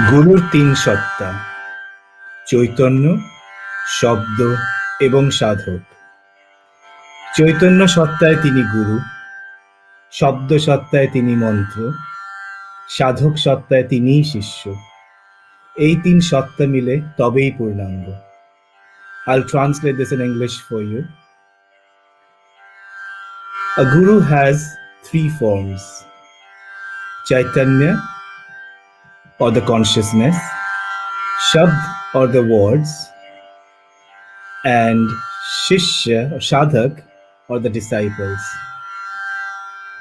গুরুর তিন সত্তা, চৈতন্য, শব্দ এবং সাধক। চৈতন্য সত্তায় তিনি গুরু, শব্দ সত্তায় তিনি মন্ত্র, সাধক সত্তায় তিনিই শিষ্য। এই তিন সত্তা মিলে তবেই পূর্ণাঙ্গ। I'll translate this in English for you. A guru has three forms: Caitanya, or the consciousness, Shabd, or the words, and Shishya, or Sadhak, or the disciples.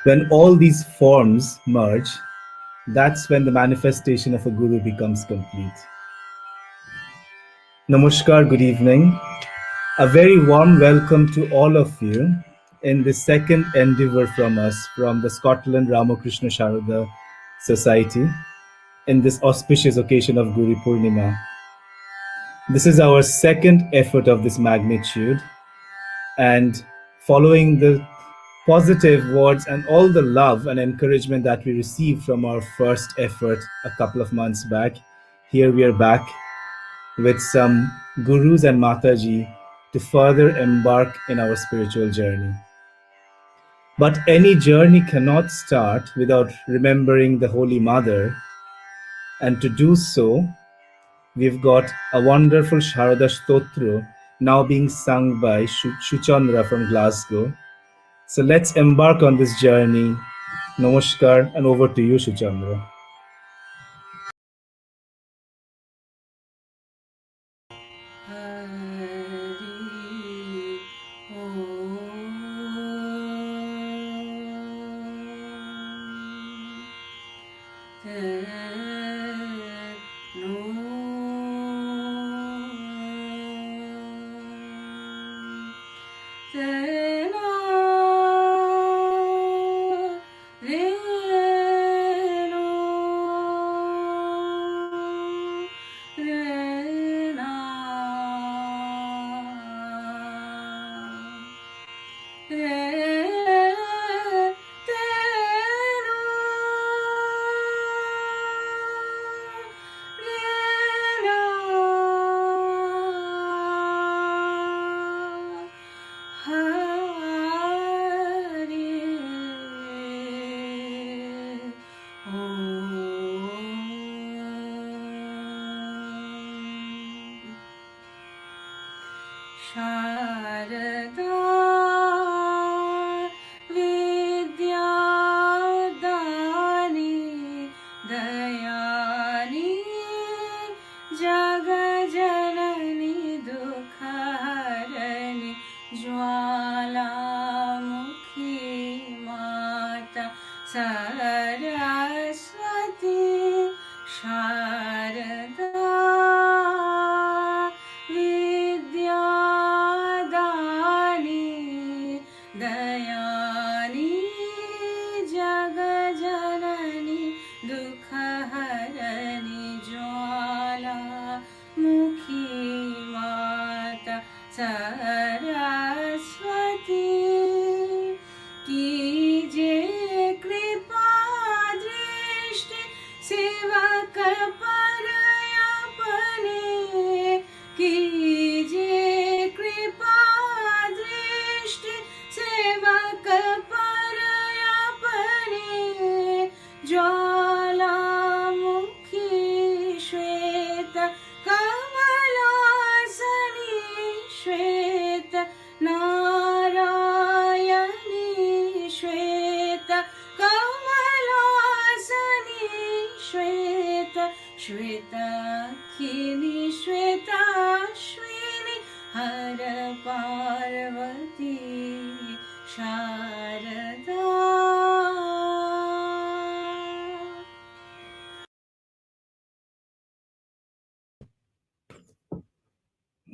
When all these forms merge, that's when the manifestation of a guru becomes complete. Namaskar, good evening. A very warm welcome to all of you in this second endeavor from us, from the Scotland Ramakrishna Shraddha Society, in this auspicious occasion of Guru Purnima. This is our second effort of this magnitude, and following the positive words and all the love and encouragement that we received from our first effort a couple of months back, here we are back with some gurus and Mataji to further embark in our spiritual journey. But any journey cannot start without remembering the Holy Mother, and to do so, we've got a wonderful Sharada Stotra now being sung by Shuchandra from Glasgow. So let's embark on this journey. Namaskar, and over to you, Shuchandra.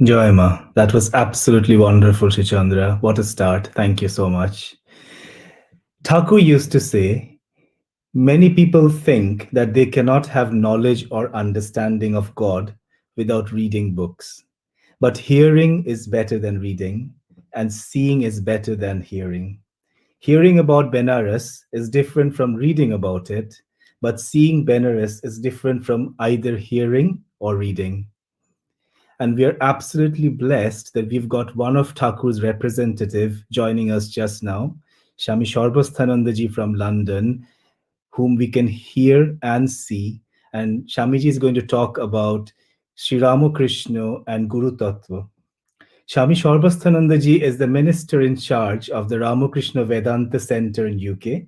Joy Ma, that was absolutely wonderful, Shichandra. What a start. Thank you so much. Thakur used to say, many people think that they cannot have knowledge or understanding of God without reading books. But hearing is better than reading, and seeing is better than hearing. Hearing about Benares is different from reading about it, but seeing Benares is different from either hearing or reading. And we are absolutely blessed that we've got one of Thakur's representative joining us just now, Shami Sharbasthanandaji from London, whom we can hear and see. And Shamiji is going to talk about Sri Ramakrishna and Guru Tattva. Shami Sharbasthanandaji is the minister in charge of the Ramakrishna Vedanta Center in UK.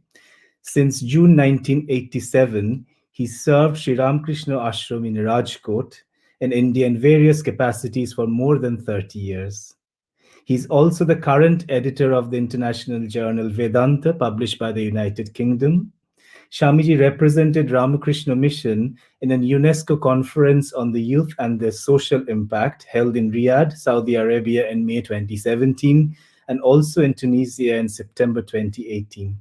Since June 1987, he served Sri Ramakrishna Ashram in Rajkot in India in various capacities for more than 30 years. He's also the current editor of the international journal Vedanta, published by the United Kingdom. Shamiji represented Ramakrishna Mission in an UNESCO conference on the youth and their social impact held in Riyadh, Saudi Arabia in May 2017, and also in Tunisia in September 2018.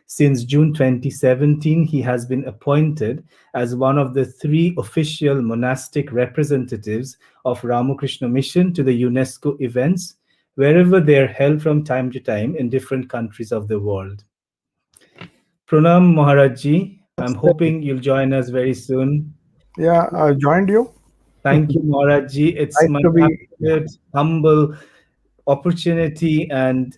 Since June 2017, he has been appointed as one of the 3 official monastic representatives of Ramakrishna Mission to the UNESCO events, wherever they are held from time to time in different countries of the world. Pranam Maharajji, I'm hoping you'll join us very soon. Yeah, I joined you. Thank you, Maharajji. It's Nice my to be. Yeah, absolute humble opportunity and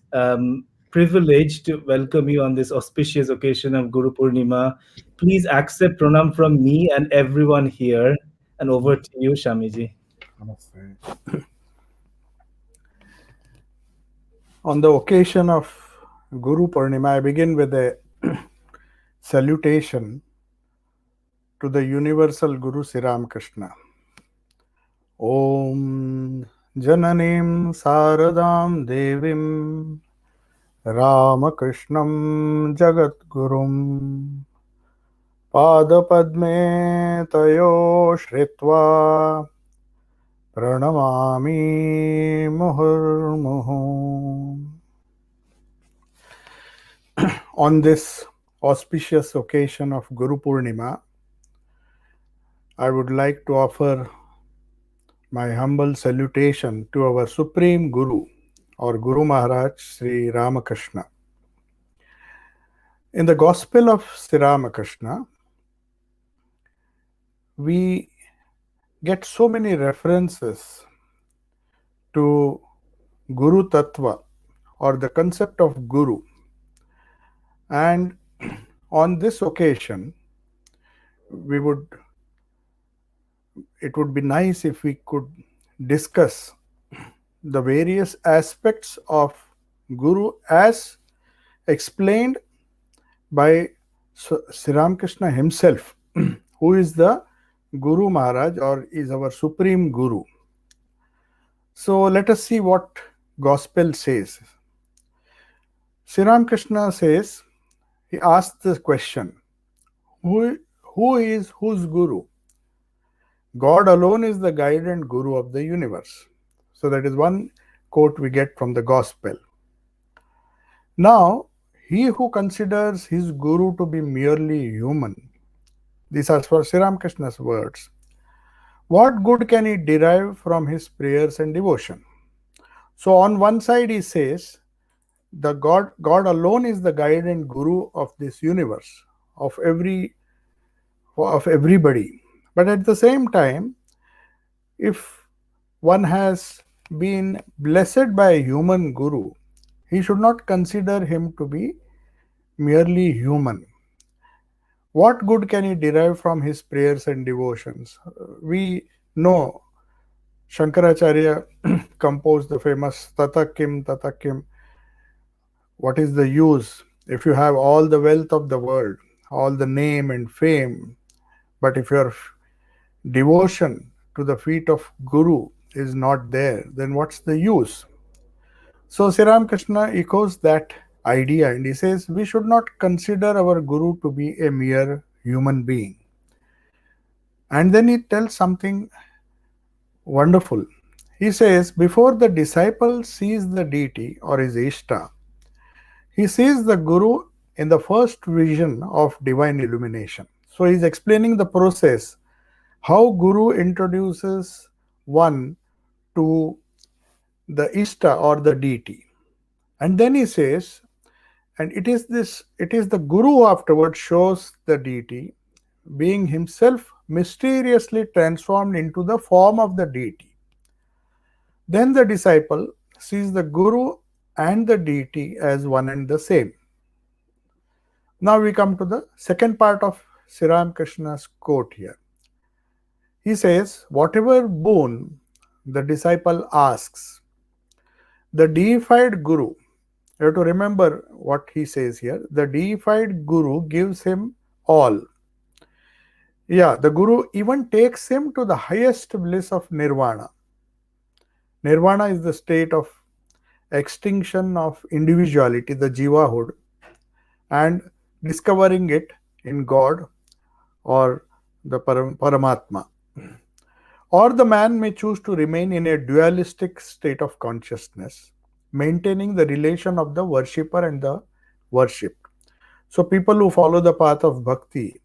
privilege to welcome you on this auspicious occasion of Guru Purnima. Please accept pranam from me and everyone here. And over to you, Shamiji. namaste. On the occasion of Guru Purnima, I begin with a salutation to the universal Guru Sri Ramakrishna. Om Jananim Saradam Devim Ramakrishnam Jagat Gurum Padapadme Tayo Shritva Pranamami Muhurmuhu. On this auspicious occasion of Guru Purnima, I would like to offer my humble salutation to our Supreme Guru or Guru Maharaj Sri Ramakrishna. In the Gospel of Sri Ramakrishna, we get so many references to Guru Tattva or the concept of Guru. And on this occasion, it would be nice if we could discuss the various aspects of Guru as explained by Sri Ramakrishna himself, who is the Guru Maharaj or is our Supreme Guru. So let us see what Gospel says. Sri Ramakrishna says, he asked this question, who is whose Guru? God alone is the guide and Guru of the universe. So that is one quote we get from the Gospel. Now, he who considers his Guru to be merely human, these are for Sri Ramakrishna's words, what good can he derive from his prayers and devotion? So on one side he says, the God alone is the guide and Guru of this universe, of everybody. But at the same time, if one has been blessed by a human Guru, he should not consider him to be merely human. What good can he derive from his prayers and devotions? We know Shankaracharya composed the famous Tatakim, Tatakim. What is the use if you have all the wealth of the world, all the name and fame, but if your devotion to the feet of Guru is not there, then what's the use? So Sri Ramakrishna echoes that idea and he says we should not consider our Guru to be a mere human being. And then he tells something wonderful. He says, before the disciple sees the deity or his Ishta, he sees the Guru in the first vision of divine illumination. So he is explaining the process, how Guru introduces one to the Ishta or the deity. And then he says, and it is the Guru who afterwards shows the deity being himself mysteriously transformed into the form of the deity. Then the disciple sees the Guru and the deity as one and the same. Now we come to the second part of Sri Krishna's quote here. He says, whatever boon the disciple asks, the deified Guru, you have to remember what he says here, the deified Guru gives him all. Yeah, the Guru even takes him to the highest bliss of Nirvana. Nirvana is the state of extinction of individuality, the Jivahood, and discovering it in God or the Paramatma. Or the man may choose to remain in a dualistic state of consciousness, maintaining the relation of the worshipper and the worshipped. So, people who follow the path of bhakti,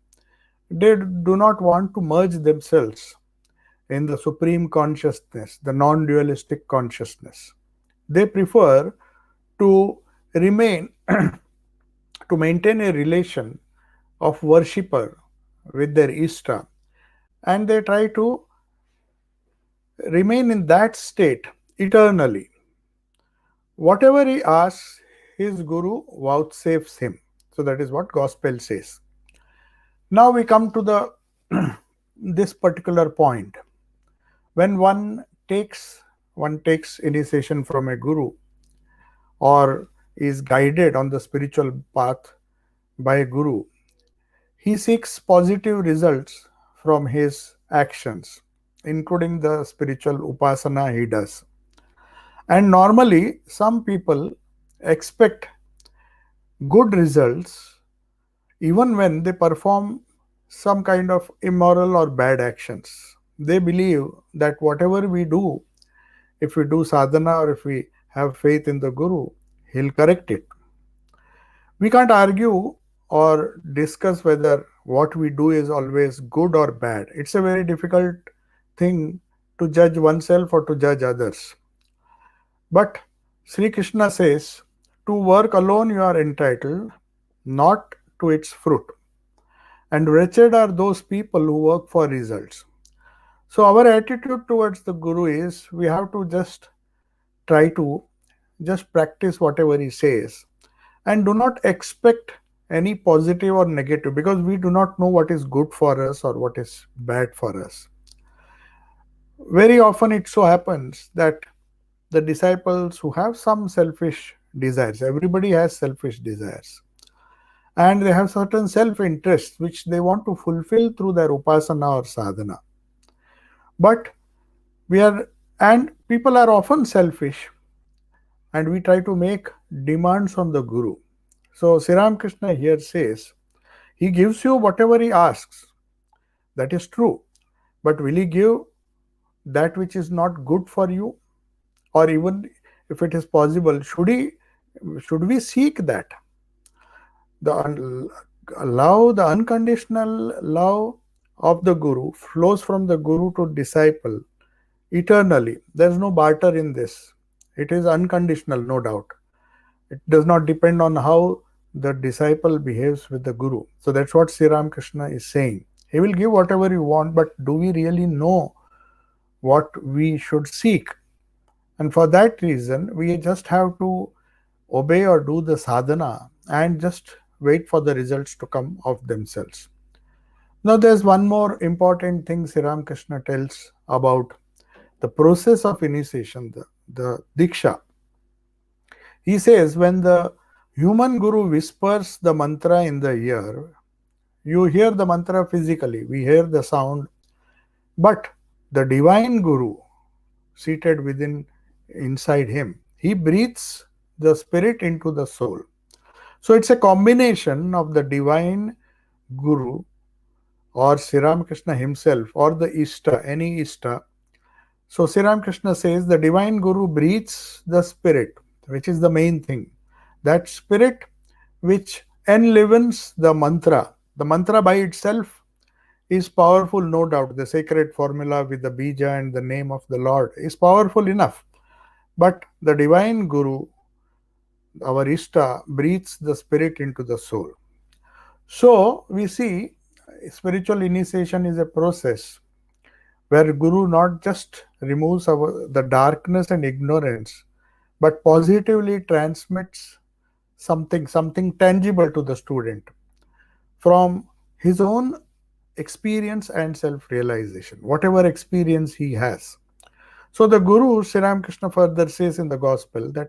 they do not want to merge themselves in the supreme consciousness, the non dualistic consciousness. They prefer to remain, to maintain a relation of worshipper with their Ishta, and they try to remain in that state eternally. Whatever he asks, his Guru vouchsafes him. So that is what Gospel says. Now we come to the this particular point. When one takes initiation from a Guru or is guided on the spiritual path by a Guru, he seeks positive results from his actions, including the spiritual upasana he does. And normally, some people expect good results even when they perform some kind of immoral or bad actions. They believe that whatever we do, if we do sadhana or if we have faith in the Guru, he'll correct it. We can't argue or discuss whether what we do is always good or bad. It's a very difficult thing to judge oneself or to judge others. But Sri Krishna says, to work alone you are entitled, not to its fruit. And wretched are those people who work for results. So our attitude towards the Guru is we have to just try to just practice whatever he says and do not expect any positive or negative, because we do not know what is good for us or what is bad for us. Very often it so happens that the disciples who have some selfish desires, everybody has selfish desires, and they have certain self interests which they want to fulfill through their upasana or sadhana. But people are often selfish, and we try to make demands on the Guru. So Sri Krishna here says, he gives you whatever he asks. That is true. But will he give that which is not good for you? Or even if it is possible, should we seek that? The unconditional love of the Guru flows from the Guru to disciple eternally. There is no barter in this. It is unconditional, no doubt. It does not depend on how the disciple behaves with the Guru. So that's what Sri Krishna is saying. He will give whatever you want, but do we really know what we should seek? And for that reason, we just have to obey or do the sadhana and just wait for the results to come of themselves. Now there's one more important thing Sri Krishna tells about the process of initiation, the Diksha. He says, when the human Guru whispers the mantra in the ear, you hear the mantra physically, we hear the sound, but the divine Guru seated inside him, he breathes the spirit into the soul. So it's a combination of the divine Guru or Sri Krishna himself or the Ishta, any Ishta. So Sri Krishna says the divine Guru breathes the spirit, which is the main thing. That spirit which enlivens the mantra. The mantra by itself is powerful, no doubt. The sacred formula with the bija and the name of the Lord is powerful enough. But the divine Guru, our Ishta, breathes the spirit into the soul. So we see spiritual initiation is a process where Guru not just removes the darkness and ignorance, but positively transmits something tangible to the student from his own experience and self realization, whatever experience he has. So the Guru, Sri Ramakrishna further says in the Gospel that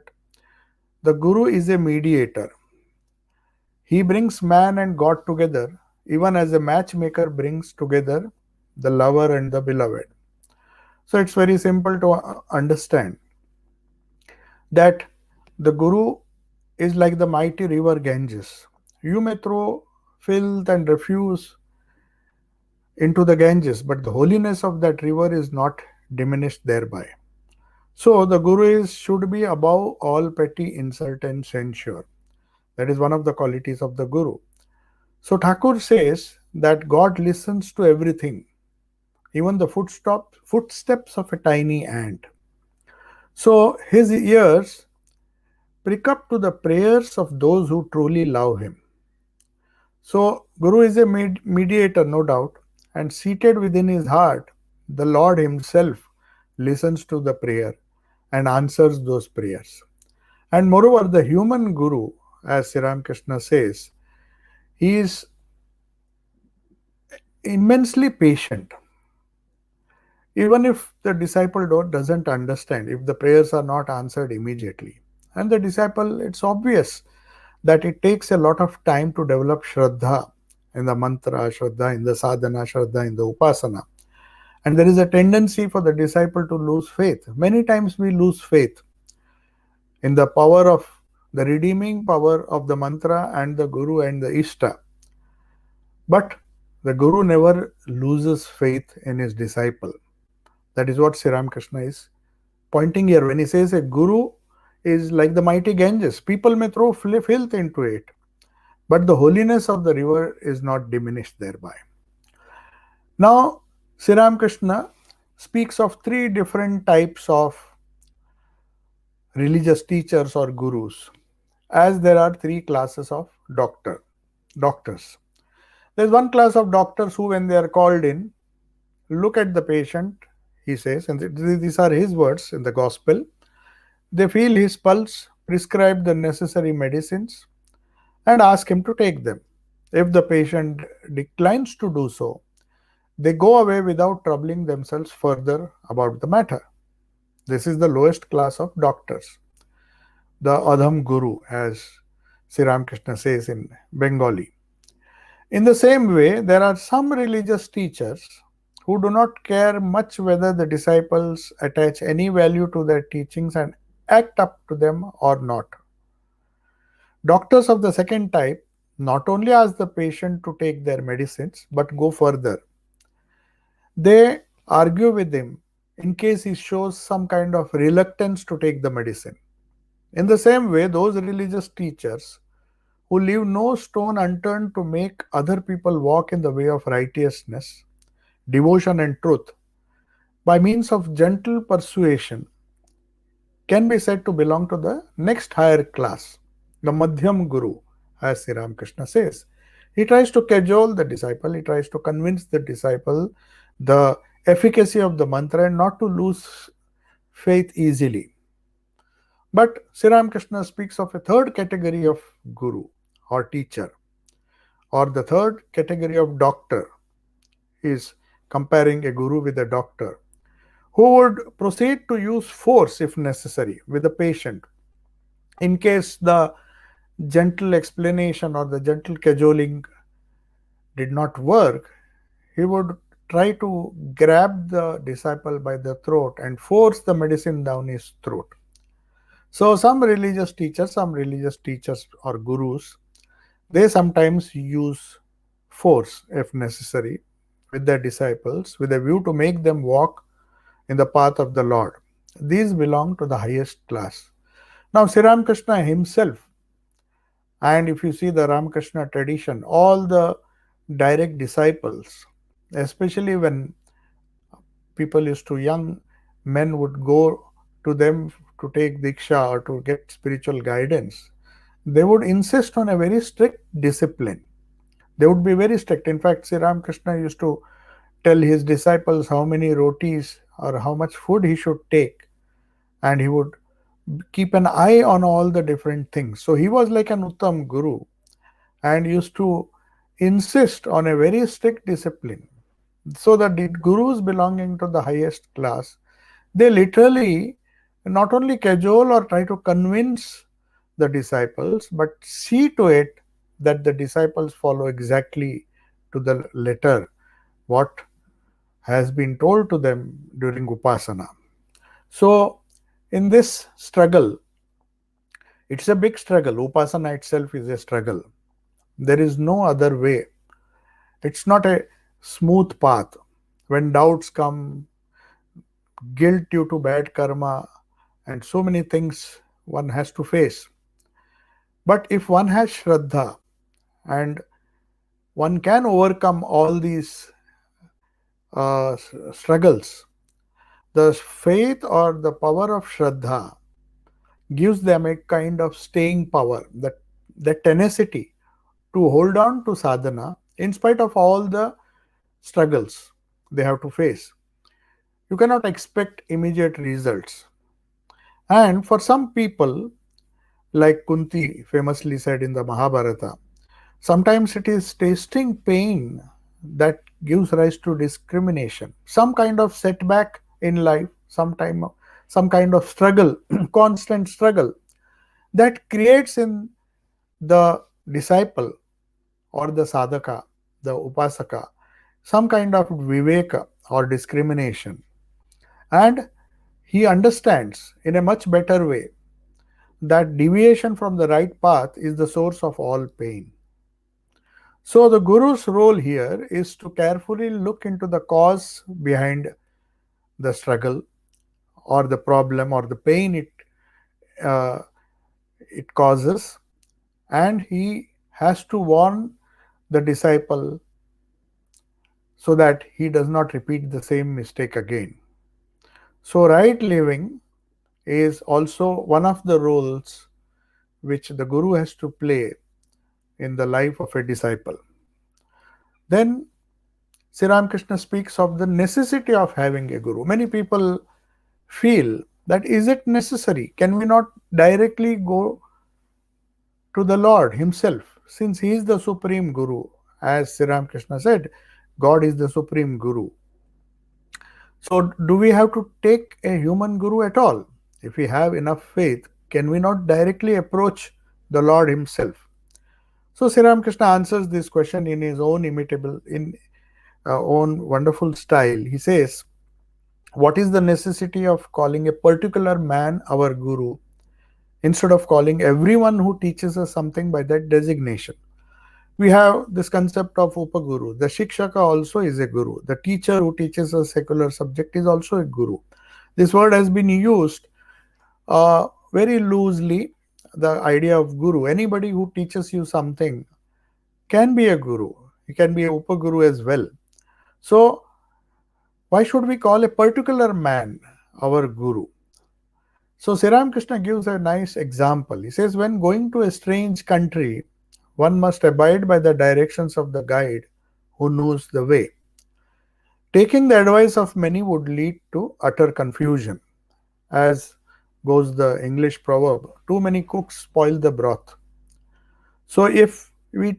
the Guru is a mediator. He brings man and God together, even as a matchmaker brings together the lover and the beloved. So it's very simple to understand that the Guru is like the mighty river Ganges. You may throw filth and refuse into the Ganges, but the holiness of that river is not diminished thereby. So the Guru should be above all petty insult and censure. That is one of the qualities of the Guru. So Thakur says that God listens to everything, even the footsteps of a tiny ant. So his ears prick up to the prayers of those who truly love him. So Guru is a mediator, no doubt, and seated within his heart, the Lord himself listens to the prayer and answers those prayers. And moreover, the human Guru, as Sri Ramakrishna says, he is immensely patient. Even if the disciple doesn't understand, if the prayers are not answered immediately. And the disciple, it's obvious that it takes a lot of time to develop Shraddha in the mantra, Shraddha in the sadhana, Shraddha in the upasana. And there is a tendency for the disciple to lose faith. Many times we lose faith in the power of the redeeming power of the mantra and the Guru and the Ishta. But the Guru never loses faith in his disciple. That is what Sri Ramakrishna is pointing here when he says a Guru is like the mighty Ganges. People may throw filth into it, but the holiness of the river is not diminished thereby. Now, Sri Ramakrishna speaks of three different types of religious teachers or gurus, as there are three classes of doctors. There is one class of doctors who, when they are called in, look at the patient, he says, and these are his words in the Gospel. They feel his pulse, prescribe the necessary medicines, and ask him to take them. If the patient declines to do so, they go away without troubling themselves further about the matter. This is the lowest class of doctors, the Adham Guru, as Sri Ramakrishna says in Bengali. In the same way, there are some religious teachers who do not care much whether the disciples attach any value to their teachings and act up to them or not. Doctors of the second type not only ask the patient to take their medicines but go further. They argue with him in case he shows some kind of reluctance to take the medicine. In the same way, those religious teachers who leave no stone unturned to make other people walk in the way of righteousness, devotion, and truth, by means of gentle persuasion, can be said to belong to the next higher class, the Madhyam Guru, as Sri Ramakrishna says. He tries to cajole the disciple, he tries to convince the disciple the efficacy of the mantra and not to lose faith easily. But Sri Ramakrishna speaks of a third category of Guru or teacher, or the third category of doctor. He is comparing a Guru with a doctor who would proceed to use force if necessary with the patient. In case the gentle explanation or the gentle cajoling did not work, he would try to grab the disciple by the throat and force the medicine down his throat. So some religious teachers or gurus, they sometimes use force if necessary with their disciples with a view to make them walk in the path of the Lord. These belong to the highest class. Now, Sri Ramakrishna himself, and if you see the Ramakrishna tradition, all the direct disciples, especially when young men would go to them to take diksha or to get spiritual guidance, they would insist on a very strict discipline. They would be very strict. In fact, Sri Ramakrishna used to tell his disciples how many rotis or how much food he should take, and he would keep an eye on all the different things. So he was like an Uttam Guru and used to insist on a very strict discipline. So the gurus belonging to the highest class, they literally not only cajole or try to convince the disciples, but see to it that the disciples follow exactly to the letter what has been told to them during Upasana. So, in this struggle, it's a big struggle. Upasana itself is a struggle. There is no other way. It's not a smooth path. When doubts come, guilt due to bad karma, and so many things one has to face. But if one has Shraddha and one can overcome all these struggles, the faith or the power of Shraddha gives them a kind of staying power, that tenacity to hold on to sadhana in spite of all the struggles they have to face. You cannot expect immediate results. And for some people, like Kunti famously said in the Mahabharata, sometimes it is tasting pain that gives rise to discrimination. Some kind of setback in life, some kind of struggle, constant struggle, that creates in the disciple or the sadhaka, the upasaka, some kind of viveka or discrimination. And he understands in a much better way that deviation from the right path is the source of all pain. So, the Guru's role here is to carefully look into the cause behind the struggle or the problem or the pain uh, it causes, and he has to warn the disciple so that he does not repeat the same mistake again. So, right living is also one of the roles which the Guru has to play in the life of a disciple. Then Sri Ramakrishna speaks of the necessity of having a Guru. Many people feel that is it necessary? Can we not directly go to the Lord Himself, since He is the Supreme Guru? As Sri Ramakrishna said, God is the Supreme Guru. So, do we have to take a human Guru at all? If we have enough faith, can we not directly approach the Lord Himself? So, Sri Ramakrishna answers this question in his own own wonderful style. He says, what is the necessity of calling a particular man our Guru instead of calling everyone who teaches us something by that designation? We have this concept of Upaguru. The Shikshaka also is a Guru. The teacher who teaches a secular subject is also a Guru. This word has been used very loosely, the idea of Guru. Anybody who teaches you something can be a Guru. He can be a Upaguru as well. So, why should we call a particular man our Guru? So, Sri Ramakrishna gives a nice example. He says, when going to a strange country, one must abide by the directions of the guide who knows the way. Taking the advice of many would lead to utter confusion. As goes the English proverb, too many cooks spoil the broth. So, if we,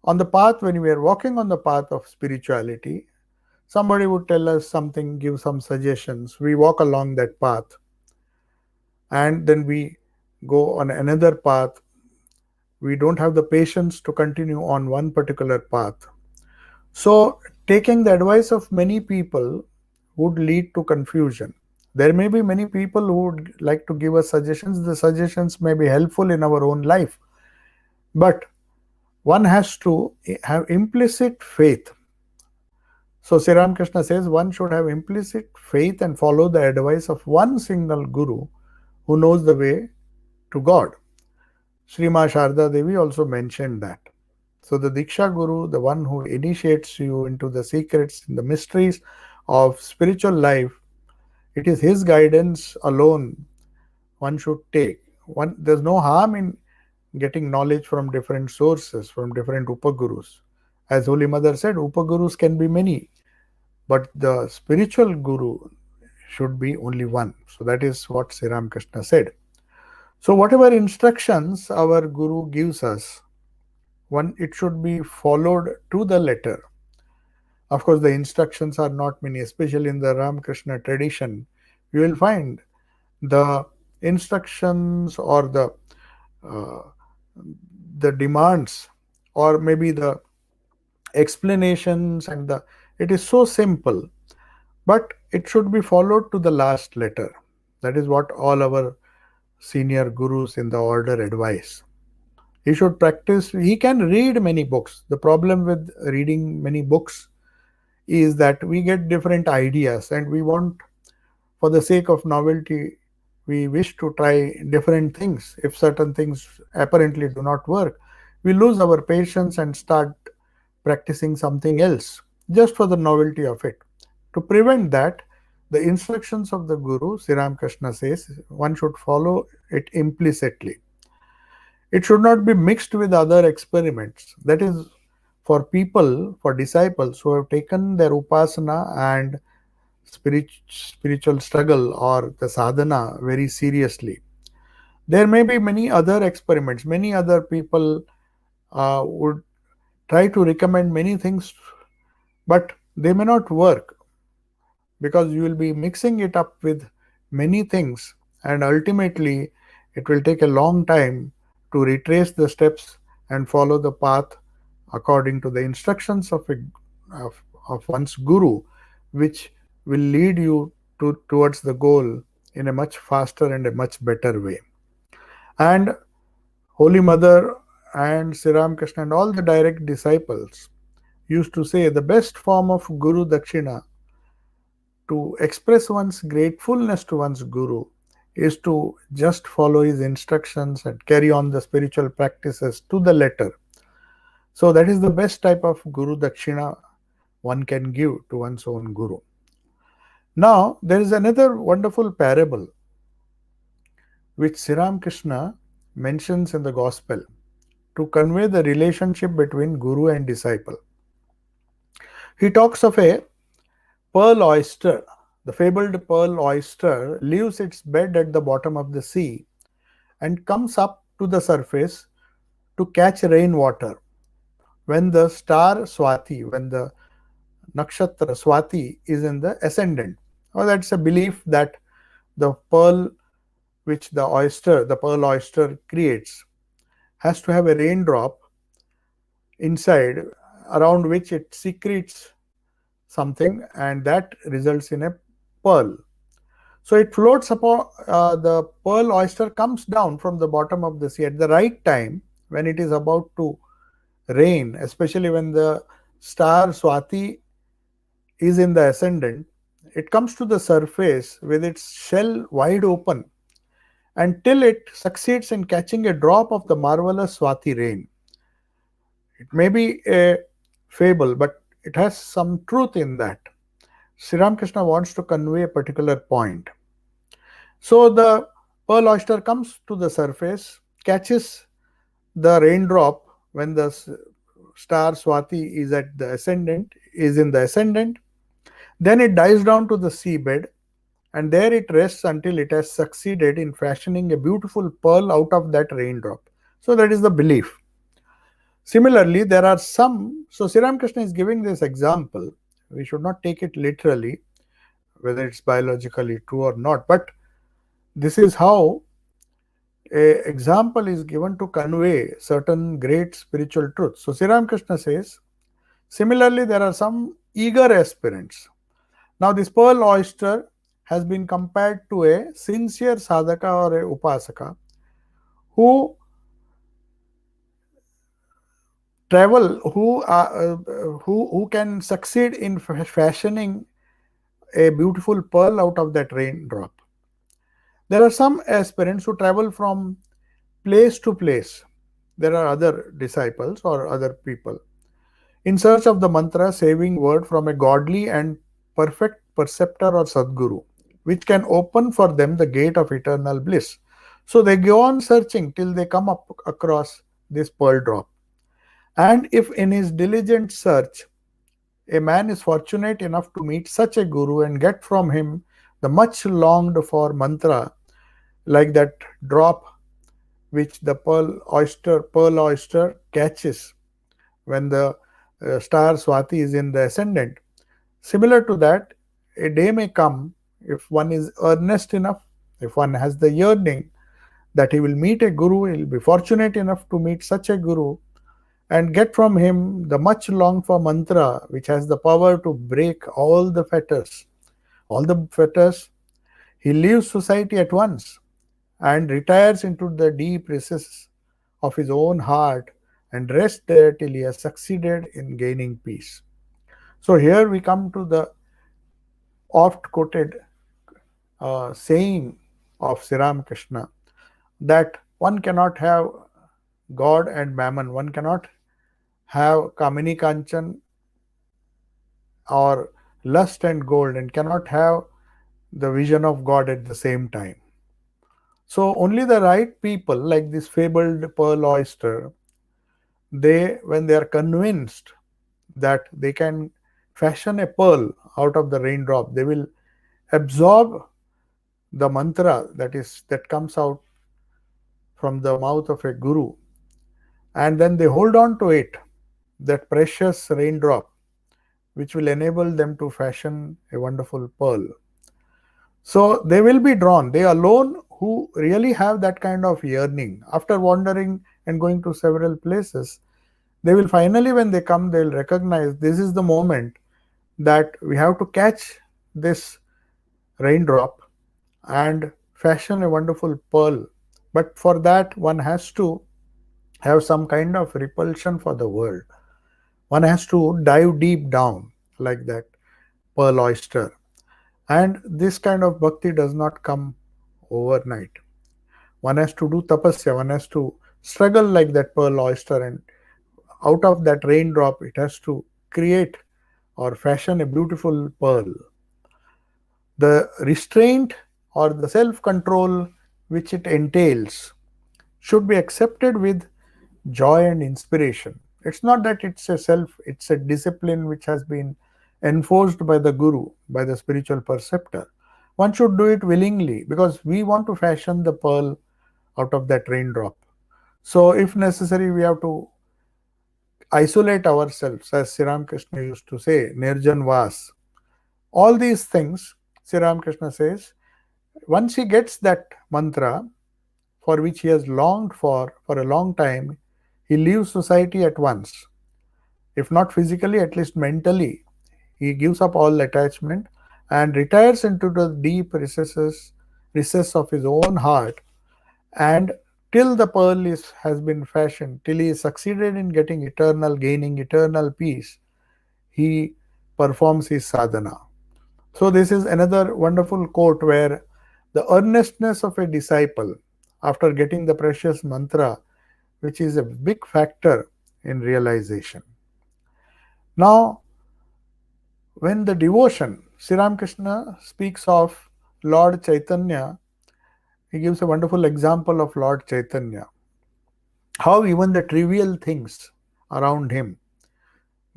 on the path, when we are walking on the path of spirituality, somebody would tell us something, give some suggestions, we walk along that path, and then we go on another path. We don't have the patience to continue on one particular path. So, taking the advice of many people would lead to confusion. There may be many people who would like to give us suggestions. The suggestions may be helpful in our own life, but one has to have implicit faith. So, Sri Ramakrishna says one should have implicit faith and follow the advice of one single Guru who knows the way to God. Sri Ma Sharda Devi also mentioned that. So, the Diksha Guru, the one who initiates you into the secrets and the mysteries of spiritual life, it is his guidance alone one should take. There's no harm in getting knowledge from different sources, from different Upagurus. As Holy Mother said, Upagurus can be many, but the spiritual Guru should be only one. So that is what Sri Ramakrishna said. So whatever instructions our Guru gives us, one it should be followed to the letter. Of course, the instructions are not many, especially in the Ramakrishna tradition. You will find the instructions or uh, the demands or maybe the explanations and the it is so simple, but it should be followed to the last letter. That is what all our senior gurus in the order advise. He should practice. He can read many books. The problem with reading many books is that we get different ideas and we want, for the sake of novelty, we wish to try different things. If certain things apparently do not work, we lose our patience and start practicing something else just for the novelty of it. To prevent that, the instructions of the Guru, Sri Ramakrishna says, one should follow it implicitly. It should not be mixed with other experiments. That is for people, for disciples who have taken their upasana and spiritual struggle or the sadhana very seriously. There may be many other experiments. Many other people would try to recommend many things, but they may not work because you will be mixing it up with many things, and ultimately it will take a long time to retrace the steps and follow the path according to the instructions of, of one's guru, which will lead you towards the goal in a much faster and a much better way. And Holy Mother and Sri Ramakrishna and all the direct disciples used to say the best form of Guru Dakshina, to express one's gratefulness to one's Guru, is to just follow his instructions and carry on the spiritual practices to the letter. So that is the best type of Guru Dakshina one can give to one's own Guru. Now, there is another wonderful parable which Sri Ramakrishna mentions in the Gospel to convey the relationship between Guru and disciple. He talks of a pearl oyster. The fabled pearl oyster leaves its bed at the bottom of the sea and comes up to the surface to catch rainwater. When the star Swati, when the nakshatra Swati is in the ascendant, or that's a belief that the pearl which the pearl oyster creates, has to have a raindrop inside around which it secretes something, and that results in a pearl. So it floats upon the pearl oyster comes down from the bottom of the sea at the right time when it is about to rain, especially when the star Swati is in the ascendant. It comes to the surface with its shell wide open until it succeeds in catching a drop of the marvelous Swati rain. It may be a fable, but it has some truth in that. Sri Ramakrishna wants to convey a particular point. So the pearl oyster comes to the surface, catches the raindrop when the star Swati is at the ascendant, is in the ascendant. Then it dives down to the seabed, and there it rests until it has succeeded in fashioning a beautiful pearl out of that raindrop. So that is the belief. Similarly, there are some, so Sri Ramakrishna is giving this example. We should not take it literally, whether it's biologically true or not, but this is how a example is given to convey certain great spiritual truths. So Sri Ramakrishna says, similarly, there are some eager aspirants. Now, this pearl oyster has been compared to a sincere sadhaka or a upasaka who travel, who can succeed in fashioning a beautiful pearl out of that raindrop. There are some aspirants who travel from place to place. There are other disciples or other people in search of the mantra saving word from a godly and perfect preceptor or Sadguru, which can open for them the gate of eternal bliss. So they go on searching till they come up across this pearl drop. And if in his diligent search a man is fortunate enough to meet such a guru and get from him the much longed for mantra, like that drop which the pearl oyster catches when the star Swati is in the ascendant. Similar to that, a day may come if one is earnest enough, if one has the yearning that he will meet a guru, he will be fortunate enough to meet such a guru and get from him the much longed for mantra which has the power to break all the fetters. All the fetters, he leaves society at once and retires into the deep recesses of his own heart and rests there till he has succeeded in gaining peace. So here we come to the oft quoted saying of Sri Krishna that one cannot have God and Mammon, one cannot have Kamini Kanchan or lust and gold, and cannot have the vision of God at the same time. So only the right people, like this fabled pearl oyster, they, when they are convinced that they can fashion a pearl out of the raindrop, they will absorb the mantra that comes out from the mouth of a guru, and then they hold on to it, that precious raindrop, which will enable them to fashion a wonderful pearl. So they will be drawn. They alone who really have that kind of yearning, after wandering and going to several places, they will finally, when they come, they will recognize this is the moment that we have to catch this raindrop and fashion a wonderful pearl. But for that, one has to have some kind of repulsion for the world. One has to dive deep down, like that pearl oyster. And this kind of bhakti does not come overnight. One has to do tapasya, one has to struggle like that pearl oyster, and out of that raindrop, it has to create or fashion a beautiful pearl. The restraint or the self control which it entails should be accepted with joy and inspiration. It's not that it's a discipline which has been enforced by the guru, by the spiritual perceptor. One should do it willingly because we want to fashion the pearl out of that raindrop. So, if necessary, we have to isolate ourselves, as Sri Krishna used to say, Nirjan Vas. All these things, Sri Krishna says, once he gets that mantra for which he has longed for a long time, he leaves society at once. If not physically, at least mentally, he gives up all attachment and retires into the deep recess of his own heart, and till the pearl has been fashioned, till he is succeeded in gaining eternal peace, he performs his sadhana. So this is another wonderful quote where the earnestness of a disciple after getting the precious mantra, which is a big factor in realization. Now, when the devotion, Sri Krishna speaks of Lord Chaitanya, he gives a wonderful example of Lord Chaitanya. How even the trivial things around him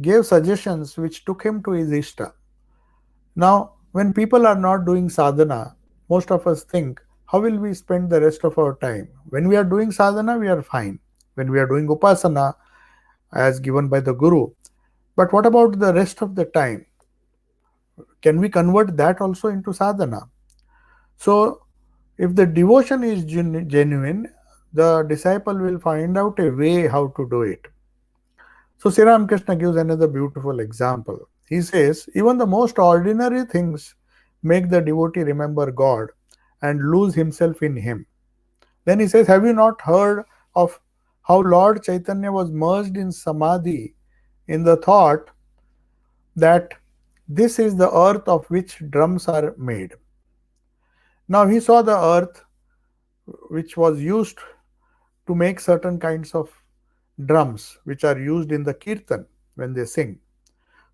gave suggestions which took him to his Ishta. Now, when people are not doing sadhana, most of us think, how will we spend the rest of our time? When we are doing sadhana, we are fine. When we are doing upasana, as given by the Guru. But what about the rest of the time? Can we convert that also into sadhana? So, if the devotion is genuine, the disciple will find out a way how to do it. So, Sri Krishna gives another beautiful example. He says, even the most ordinary things make the devotee remember God and lose himself in Him. Then he says, have you not heard of how Lord Chaitanya was merged in Samadhi in the thought that this is the earth of which drums are made? Now he saw the earth which was used to make certain kinds of drums which are used in the kirtan when they sing.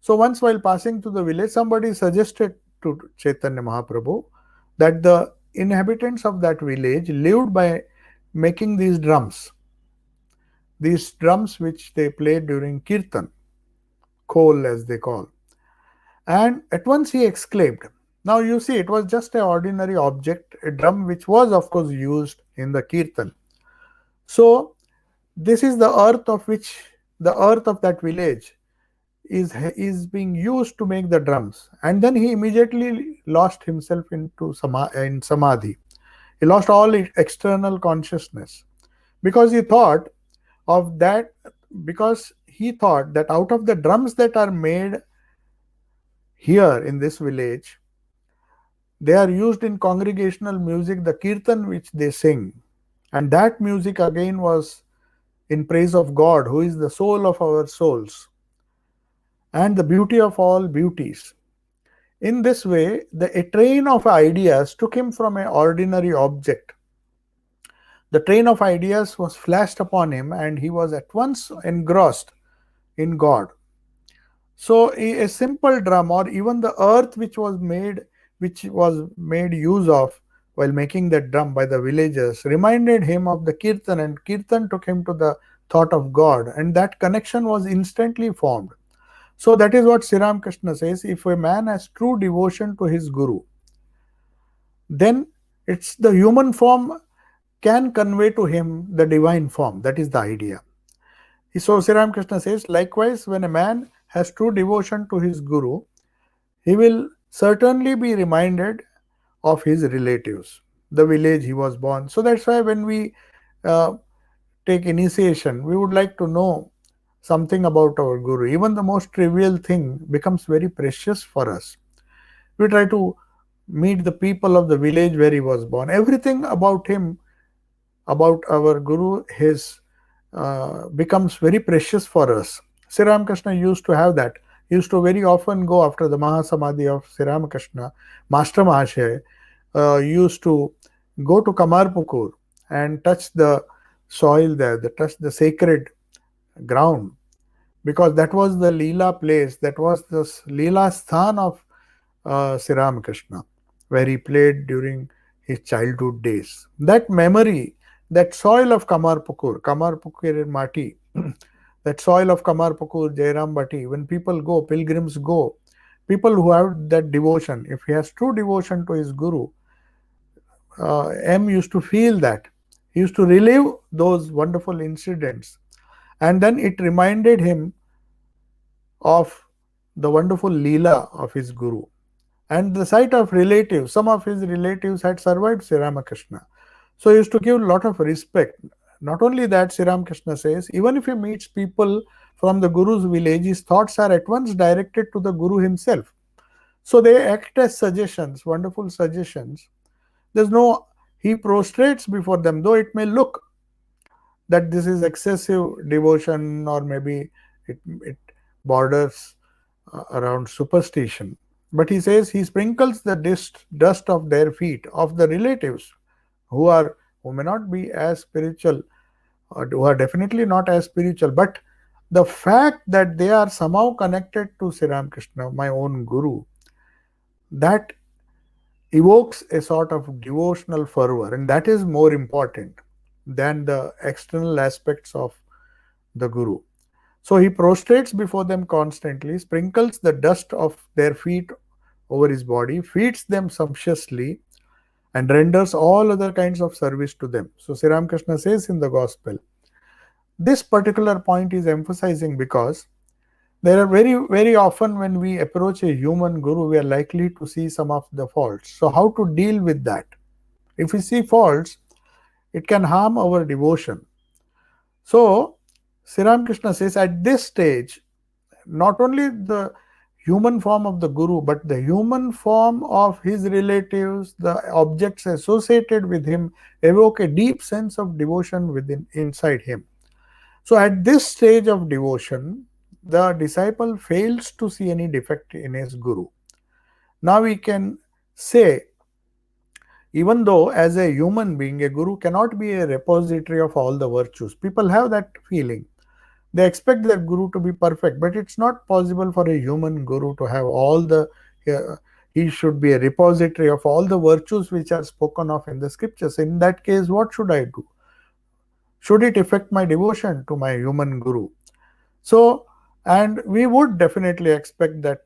So once while passing through the village, somebody suggested to Chaitanya Mahaprabhu that the inhabitants of that village lived by making these drums. these drums which they played during Kirtan, Khol as they call. And at once he exclaimed. Now you see, it was just an ordinary object, a drum which was, of course, used in the Kirtan. So, this is the earth of which the earth of that village is being used to make the drums. And then he immediately lost himself in Samadhi. He lost all external consciousness because he thought of that, because he thought that out of the drums that are made here in this village, they are used in congregational music, the kirtan which they sing. And that music again was in praise of God, who is the soul of our souls and the beauty of all beauties. In this way, a train of ideas took him from an ordinary object. The train of ideas was flashed upon him, and he was at once engrossed in God. So a simple drum, or even the earth which was made use of while making that drum by the villagers, reminded him of the kirtan, and kirtan took him to the thought of God, and that connection was instantly formed. So that is what Sri Ramakrishna says: if a man has true devotion to his guru, then it's the human form can convey to him the divine form. That is the idea. So Sri Ramakrishna says, likewise, when a man has true devotion to his guru, he will certainly be reminded of his relatives, the village he was born. So that's why when we uh, take initiation, we would like to know something about our guru. Even the most trivial thing becomes very precious for us. We try to meet the people of the village where he was born. Everything about him, about our guru, his becomes very precious for us. Sri Ramakrishna used to have that. He used to very often go after the Mahasamadhi of Sri Ramakrishna. Master Mahasaya used to go to Kamarpukur and touch the soil there, touch the sacred ground, because that was the Leela place, that was the Leela Sthan of Sri Ramakrishna, where he played during his childhood days. That memory, that soil of Kamarpukur Mati, that soil of Kamarpukur, Jairam Bhatti, when people go, pilgrims go, people who have that devotion, if he has true devotion to his guru, M used to feel that. He used to relive those wonderful incidents. And then it reminded him of the wonderful Leela of his guru. And the sight of relatives, some of his relatives had survived Sri Ramakrishna. So he used to give a lot of respect. Not only that, Sri Ramakrishna says, even if he meets people from the Guru's village, his thoughts are at once directed to the Guru himself. So they act as suggestions, wonderful suggestions. He prostrates before them, though it may look that this is excessive devotion, or maybe it borders around superstition. But he says he sprinkles the dust of their feet, of the relatives who may not be as spiritual, or who are definitely not as spiritual, but the fact that they are somehow connected to Sri Ramakrishna, my own guru, that evokes a sort of devotional fervor, and that is more important than the external aspects of the guru. So he prostrates before them constantly, sprinkles the dust of their feet over his body, feeds them sumptuously, and renders all other kinds of service to them. So Sri Ramakrishna says in the Gospel, this particular point is emphasizing because there are very often when we approach a human guru, we are likely to see some of the faults. So how to deal with that? If we see faults, it can harm our devotion. So Sri Ramakrishna says at this stage, not only the human form of the guru, but the human form of his relatives, the objects associated with him, evoke a deep sense of devotion inside him. So at this stage of devotion, the disciple fails to see any defect in his guru. Now we can say, even though as a human being, a guru cannot be a repository of all the virtues. People have that feeling. They expect their guru to be perfect, but it's not possible for a human guru to have he should be a repository of all the virtues which are spoken of in the scriptures. In that case, what should I do? Should it affect my devotion to my human guru? So, and we would definitely expect that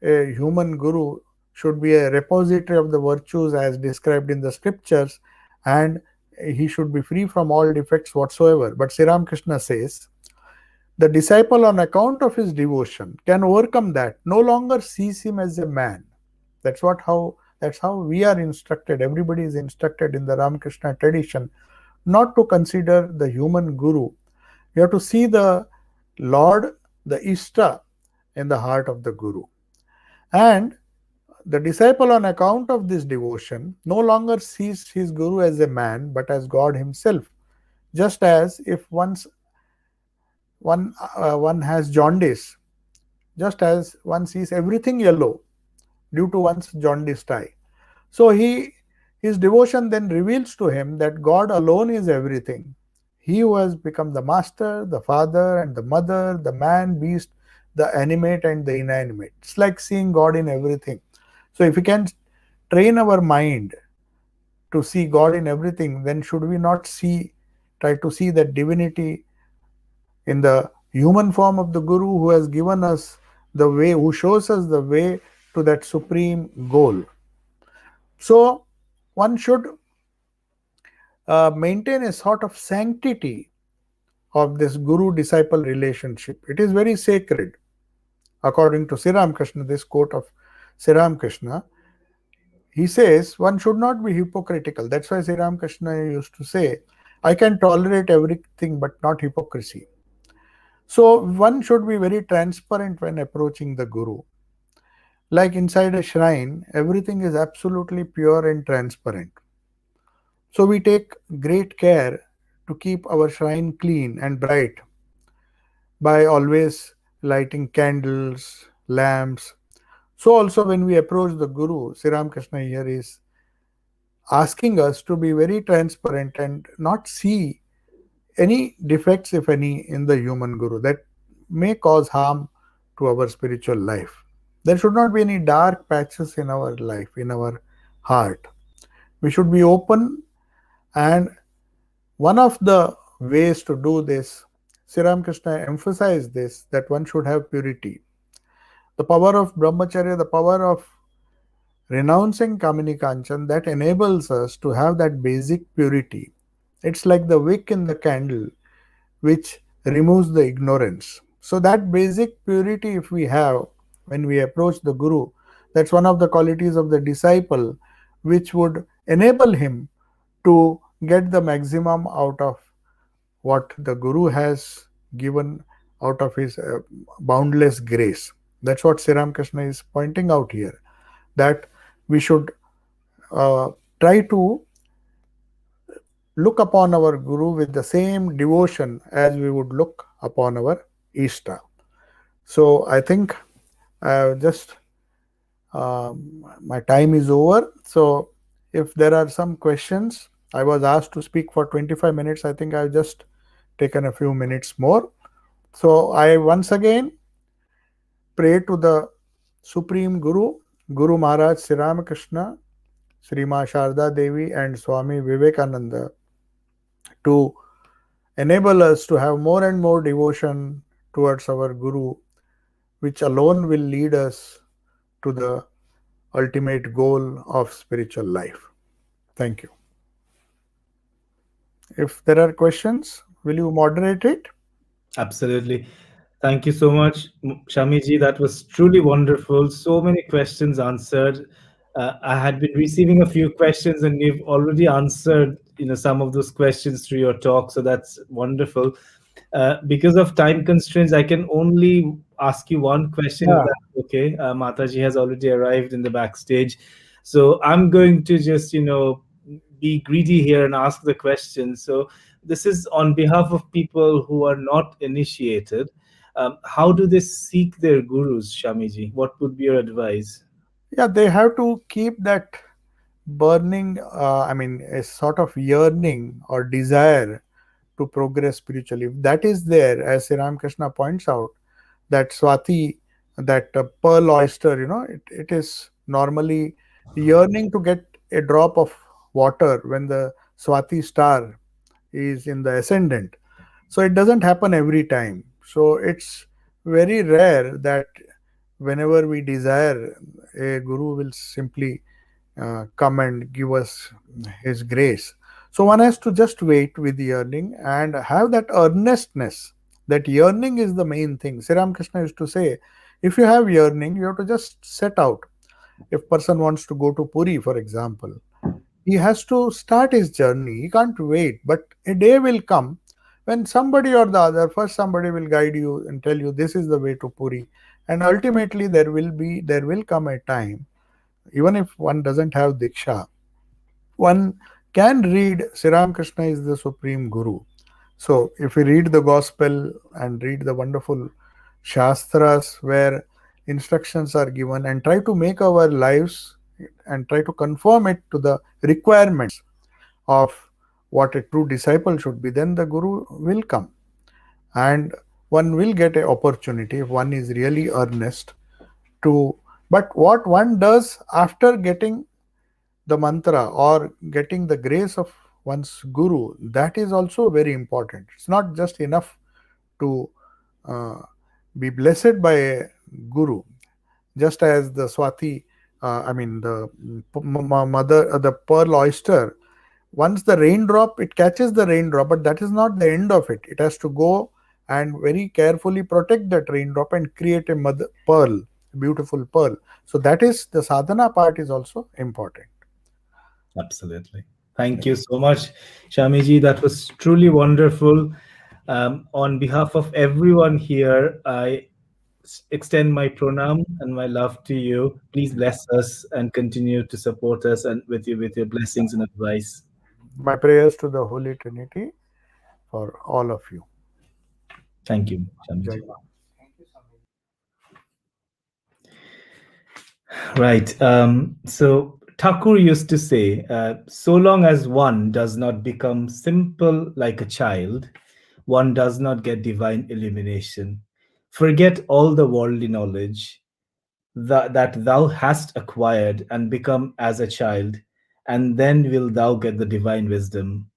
a human guru should be a repository of the virtues as described in the scriptures, and he should be free from all defects whatsoever. But Sri Ramakrishna says, the disciple, on account of his devotion, can overcome that, no longer sees him as a man. That's how we are instructed. Everybody is instructed in the Ramakrishna tradition not to consider the human guru. You have to see the Lord, the Ishta, in the heart of the Guru. And the disciple, on account of this devotion, no longer sees his Guru as a man but as God himself. Just as if one has jaundice, just as one sees everything yellow due to one's jaundiced eye. So his devotion then reveals to him that God alone is everything. He who has become the master, the father, and the mother, the man, beast, the animate, and the inanimate. It's like seeing God in everything. So if we can train our mind to see God in everything, then should we not try to see that divinity in the human form of the Guru who has given us the way, who shows us the way to that supreme goal? So one should maintain a sort of sanctity of this guru disciple relationship. It is very sacred. According to Sri Ramakrishna, this quote of Sri Ramakrishna, he says one should not be hypocritical. That's why Sri Ramakrishna used to say, I can tolerate everything but not hypocrisy. So one should be very transparent when approaching the guru. Like inside a shrine, everything is absolutely pure and transparent. So we take great care to keep our shrine clean and bright by always lighting candles, lamps. So also when we approach the Guru, Sri Ramakrishna here is asking us to be very transparent and not see any defects, if any, in the human Guru that may cause harm to our spiritual life. There should not be any dark patches in our life, in our heart. We should be open, and one of the ways to do this, Sri Ramakrishna emphasized this, that one should have purity. The power of brahmacharya, the power of renouncing kamini kanchan, that enables us to have that basic purity. It's like the wick in the candle which removes the ignorance. So that basic purity, if we have when we approach the Guru, that's one of the qualities of the disciple which would enable him to get the maximum out of what the Guru has given out of his boundless grace. That's what Sri Ramakrishna is pointing out here, that we should uh, try to look upon our Guru with the same devotion as we would look upon our Ishta. So I think just my time is over. So if there are some questions, I was asked to speak for 25 minutes. I think I've just taken a few minutes more. So I once again pray to the Supreme Guru, Guru Maharaj Sri Ramakrishna, Sri Ma Sharda Devi, and Swami Vivekananda to enable us to have more and more devotion towards our Guru, which alone will lead us to the ultimate goal of spiritual life. Thank you. If there are questions, will you moderate it? Absolutely. Thank you so much, Shamiji. That was truly wonderful. So many questions answered. I had been receiving a few questions, and you've already answered, some of those questions through your talk. So that's wonderful. Because of time constraints, I can only ask you one question, if Yeah. that's okay. Mataji has already arrived in the backstage, so I'm going to just, be greedy here and ask the question. So this is on behalf of people who are not initiated. How do they seek their gurus, Shamiji? What would be your advice? Yeah, they have to keep that burning, a sort of yearning or desire to progress spiritually. If that is there, as Sri Ramakrishna points out, that Swati, that pearl oyster, it is normally yearning to get a drop of water when the Swati star is in the ascendant. So it doesn't happen every time. So it's very rare that whenever we desire, a guru will simply come and give us his grace. So one has to just wait with yearning and have that earnestness. That yearning is the main thing. Sri Ramakrishna used to say, if you have yearning, you have to just set out. If person wants to go to Puri, for example, he has to start his journey. He can't wait. But a day will come when somebody or the other, first somebody will guide you and tell you this is the way to Puri. And ultimately there will come a time, even if one doesn't have Diksha, one can read Sri Krishna is the supreme guru. So if we read the gospel and read the wonderful shastras where instructions are given and try to make our lives and try to conform it to the requirements of what a true disciple should be, then the guru will come and one will get an opportunity if one is really earnest to. But what one does after getting the mantra or getting the grace of one's guru, that is also very important. It's not just enough to uh, be blessed by a guru, just as the swati, I mean the mother, the pearl oyster, once the raindrop, it catches the raindrop, but that is not the end of it. It has to go and very carefully protect that raindrop and create a mother pearl, beautiful pearl. So that is the sadhana part is also important. Absolutely. Thank you so much, Shamiji. That was truly wonderful. On behalf of everyone here, I extend my pranam and my love to you. Please bless us and continue to support us and with your blessings and advice. My prayers to the Holy Trinity for all of you. Thank you, Jai Shamiji. Ma. Right. So Thakur used to say, so long as one does not become simple like a child, one does not get divine illumination. Forget all the worldly knowledge that thou hast acquired and become as a child, and then will thou get the divine wisdom.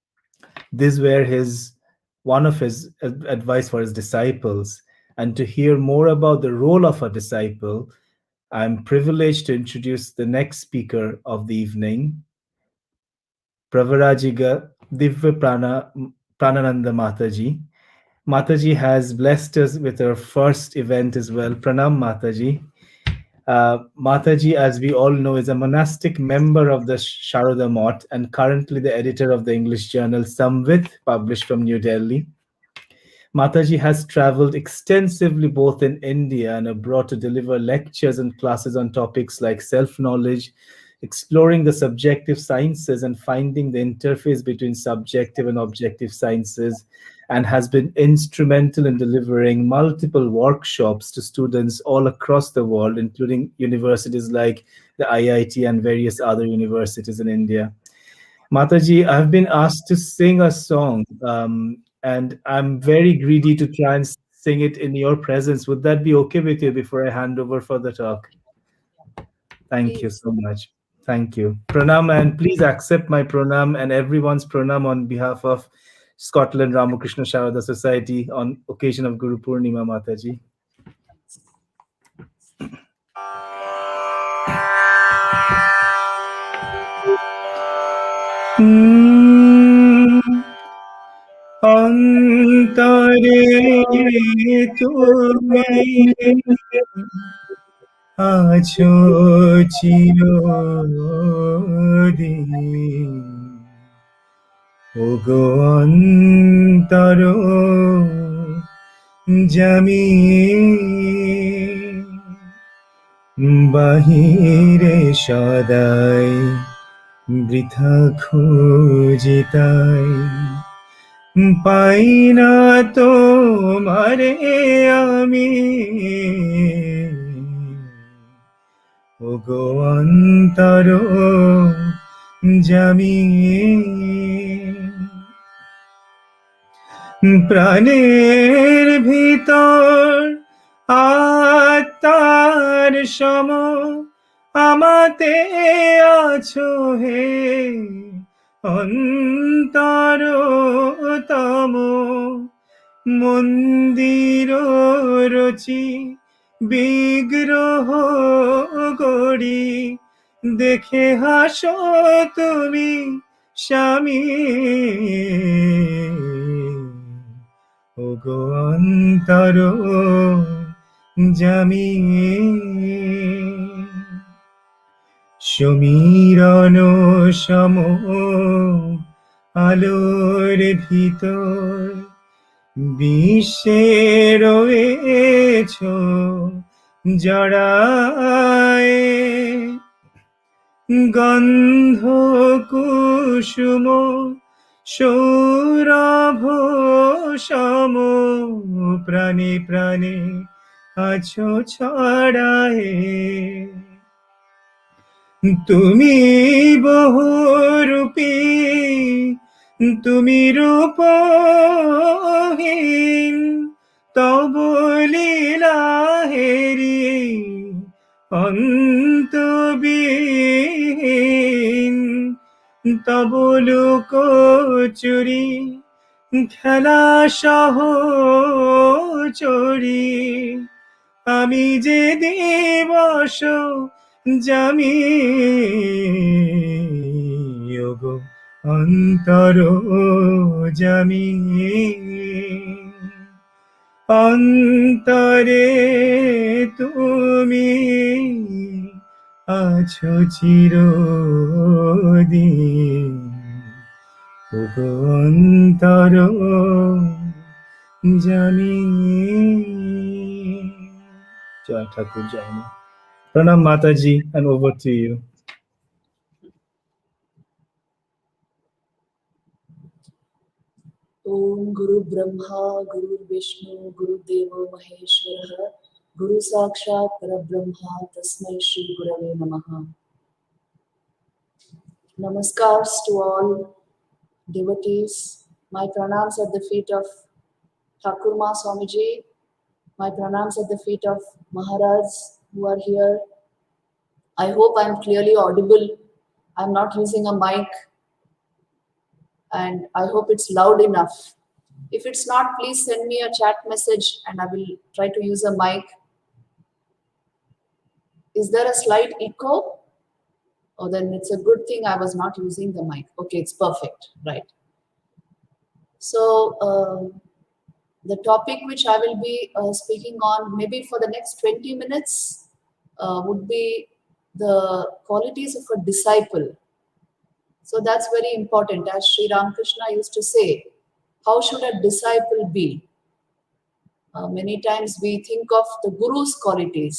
These were his one of his advice for his disciples. And to hear more about the role of a disciple, I'm privileged to introduce the next speaker of the evening, Pravarajiga Divya Pranananda Mataji. Mataji has blessed us with her first event as well. Pranam Mataji. Mataji, as we all know, is a monastic member of the Sharada Mott and currently the editor of the English journal Samvit, published from New Delhi. Mataji has traveled extensively both in India and abroad to deliver lectures and classes on topics like self knowledge, exploring the subjective sciences, and finding the interface between subjective and objective sciences, and has been instrumental in delivering multiple workshops to students all across the world, including universities like the IIT and various other universities in India. Mataji, I've been asked to sing a song, and I'm very greedy to try and sing it in your presence. Would that be okay with you before I hand over for the talk? Thank you Please. so much. Thank you. Pranam, and please accept my pranam and everyone's pranam on behalf of Scotland Ramakrishna Sharada Society on occasion of Guru Purnima, Mataji. অন্তরে তুমি আছো চিরদিন ওগো অন্তর জামি বাহিরে সদাই বৃথা খুঁজিতাই পাই না তোমারে আমি ওগো অন্তর জামি প্রাণের ভিতর আত্মার সম আমাতে আছো হে অন্তরতম মন্দির রচি বিগ্রহ গড়ি দেখে হাসো তুমি স্বামী ওগো অন্তর জামি সমীরণ সম আলোর ভিতর বিশ্বে রয়েছ জড়ায় গন্ধ কুসুম সৌরভ সম প্রাণে প্রাণে আছো ছড়ায় তুমি বহুরূপী তুমি রূপহীন তব লীলা হেরি অন্তবিহীন তব লুকোচুরি খেলা সহ চুরি আমি যে দিবস জামি ওগো অন্তর জামি অন্তরে তুমি আছো চিরদিন ওগো অন্তর জামি জয় ঠাকুর জয় মা Pranam Mataji, and over to you. Om Guru Brahma, Guru Vishnu, Guru Deva Maheshwara, Guru Sakshat Parabrahma, Tasmai Shri Gurave Namaha. Namaskars to all devotees. My pranams at the feet of Thakur Ma Swamiji. My pranams at the feet of Maharaj who are here. I hope I am clearly audible. I am not using a mic. And I hope it's loud enough. If it's not, please send me a chat message and I will try to use a mic. Is there a slight echo? Oh, then it's a good thing I was not using the mic. Okay, it's perfect, right. So, the topic which I will be speaking on maybe for the next 20 minutes would be the qualities of a disciple. So that's very important. As Sri Ramakrishna used to say, how should a disciple be? Many times we think of the Guru's qualities,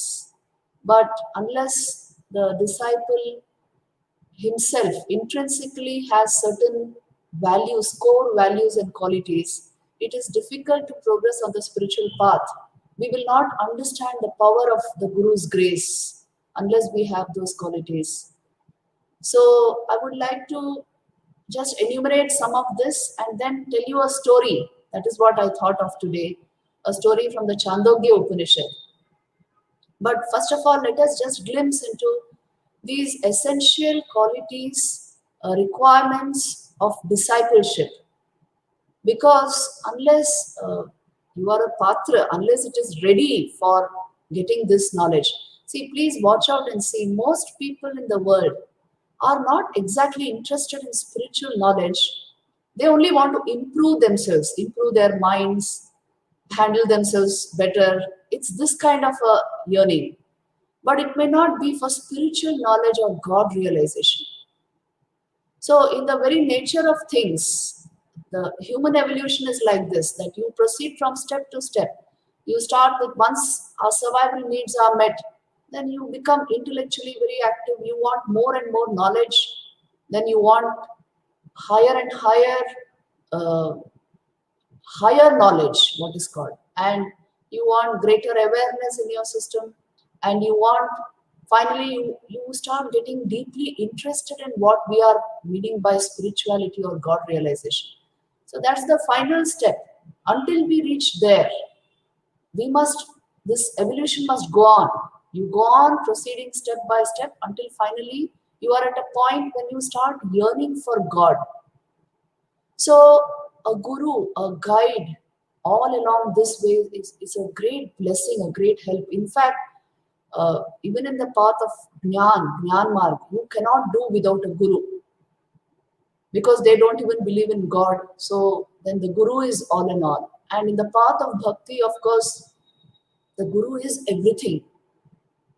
but unless the disciple himself intrinsically has certain values, core values and qualities, it is difficult to progress on the spiritual path. We will not understand the power of the Guru's grace unless we have those qualities. So I would like to just enumerate some of this and then tell you a story. That is what I thought of today, a story from the Chandogya Upanishad. But first of all, let us just glimpse into these essential qualities, requirements of discipleship. Because unless you are a patra, unless it is ready for getting this knowledge. See, please watch out and see, most people in the world are not exactly interested in spiritual knowledge. They only want to improve themselves, improve their minds, handle themselves better. It's this kind of a yearning. But it may not be for spiritual knowledge or God realization. So in the very nature of things, the human evolution is like this, that you proceed from step to step. You start with once our survival needs are met, then you become intellectually very active. You want more and more knowledge. Then you want higher and higher knowledge, what is called. And you want greater awareness in your system. And you want, finally, you start getting deeply interested in what we are meaning by spirituality or God realization. So that's the final step. Until we reach there, this evolution must go on. You go on proceeding step by step until finally you are at a point when you start yearning for God. So a guru, a guide all along this way is a great blessing, a great help. In fact, even in the path of Jnana Marg, you cannot do without a guru because they don't even believe in God. So then the guru is all in all. And in the path of bhakti, of course, the guru is everything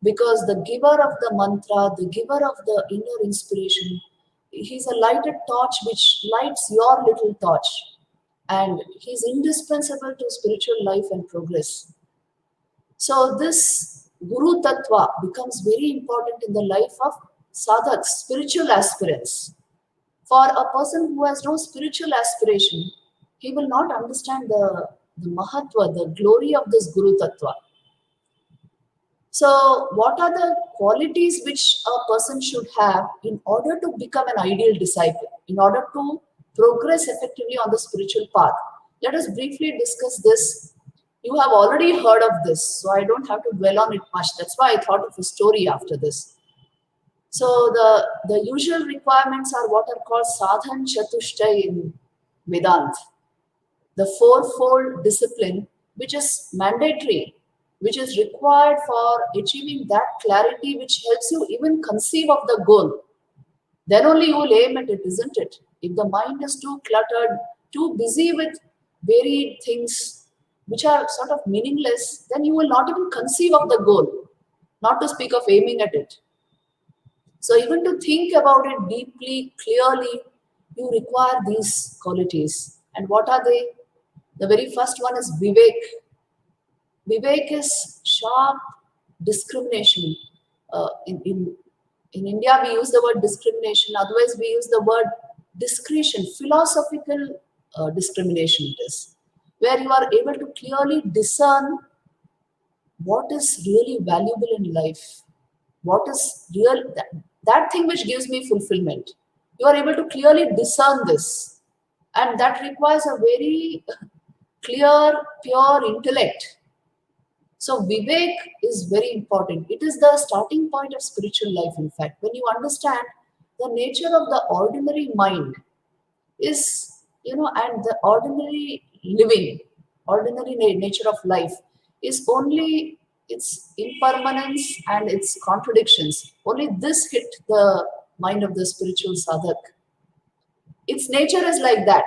because the giver of the mantra, the giver of the inner inspiration, he's a lighted torch which lights your little torch. And he's indispensable to spiritual life and progress. So this Guru Tattva becomes very important in the life of sadhaks, spiritual aspirants. For a person who has no spiritual aspiration, he will not understand the Mahatva, the glory of this Guru Tattva. So what are the qualities which a person should have in order to become an ideal disciple, in order to progress effectively on the spiritual path? Let us briefly discuss this. You have already heard of this, so I don't have to dwell on it much. That's why I thought of a story after this. So the usual requirements are what are called Sadhan Chatushtay in Vedanta. The fourfold discipline, which is mandatory, which is required for achieving that clarity which helps you even conceive of the goal. Then only you will aim at it, isn't it? If the mind is too cluttered, too busy with varied things which are sort of meaningless, then you will not even conceive of the goal, not to speak of aiming at it. So even to think about it deeply, clearly, you require these qualities. And what are they? The very first one is Vivek. Vivek is sharp discrimination. In India, we use the word discrimination. Otherwise, we use the word discretion, philosophical discrimination it is, where you are able to clearly discern what is really valuable in life, what is real, that thing which gives me fulfillment. You are able to clearly discern this, and that requires a very clear, pure intellect. So Vivek is very important. It is the starting point of spiritual life, in fact. When you understand the nature of the ordinary mind is, and the ordinary living, ordinary nature of life is only its impermanence and its contradictions. Only this hit the mind of the spiritual sadhak. Its nature is like that.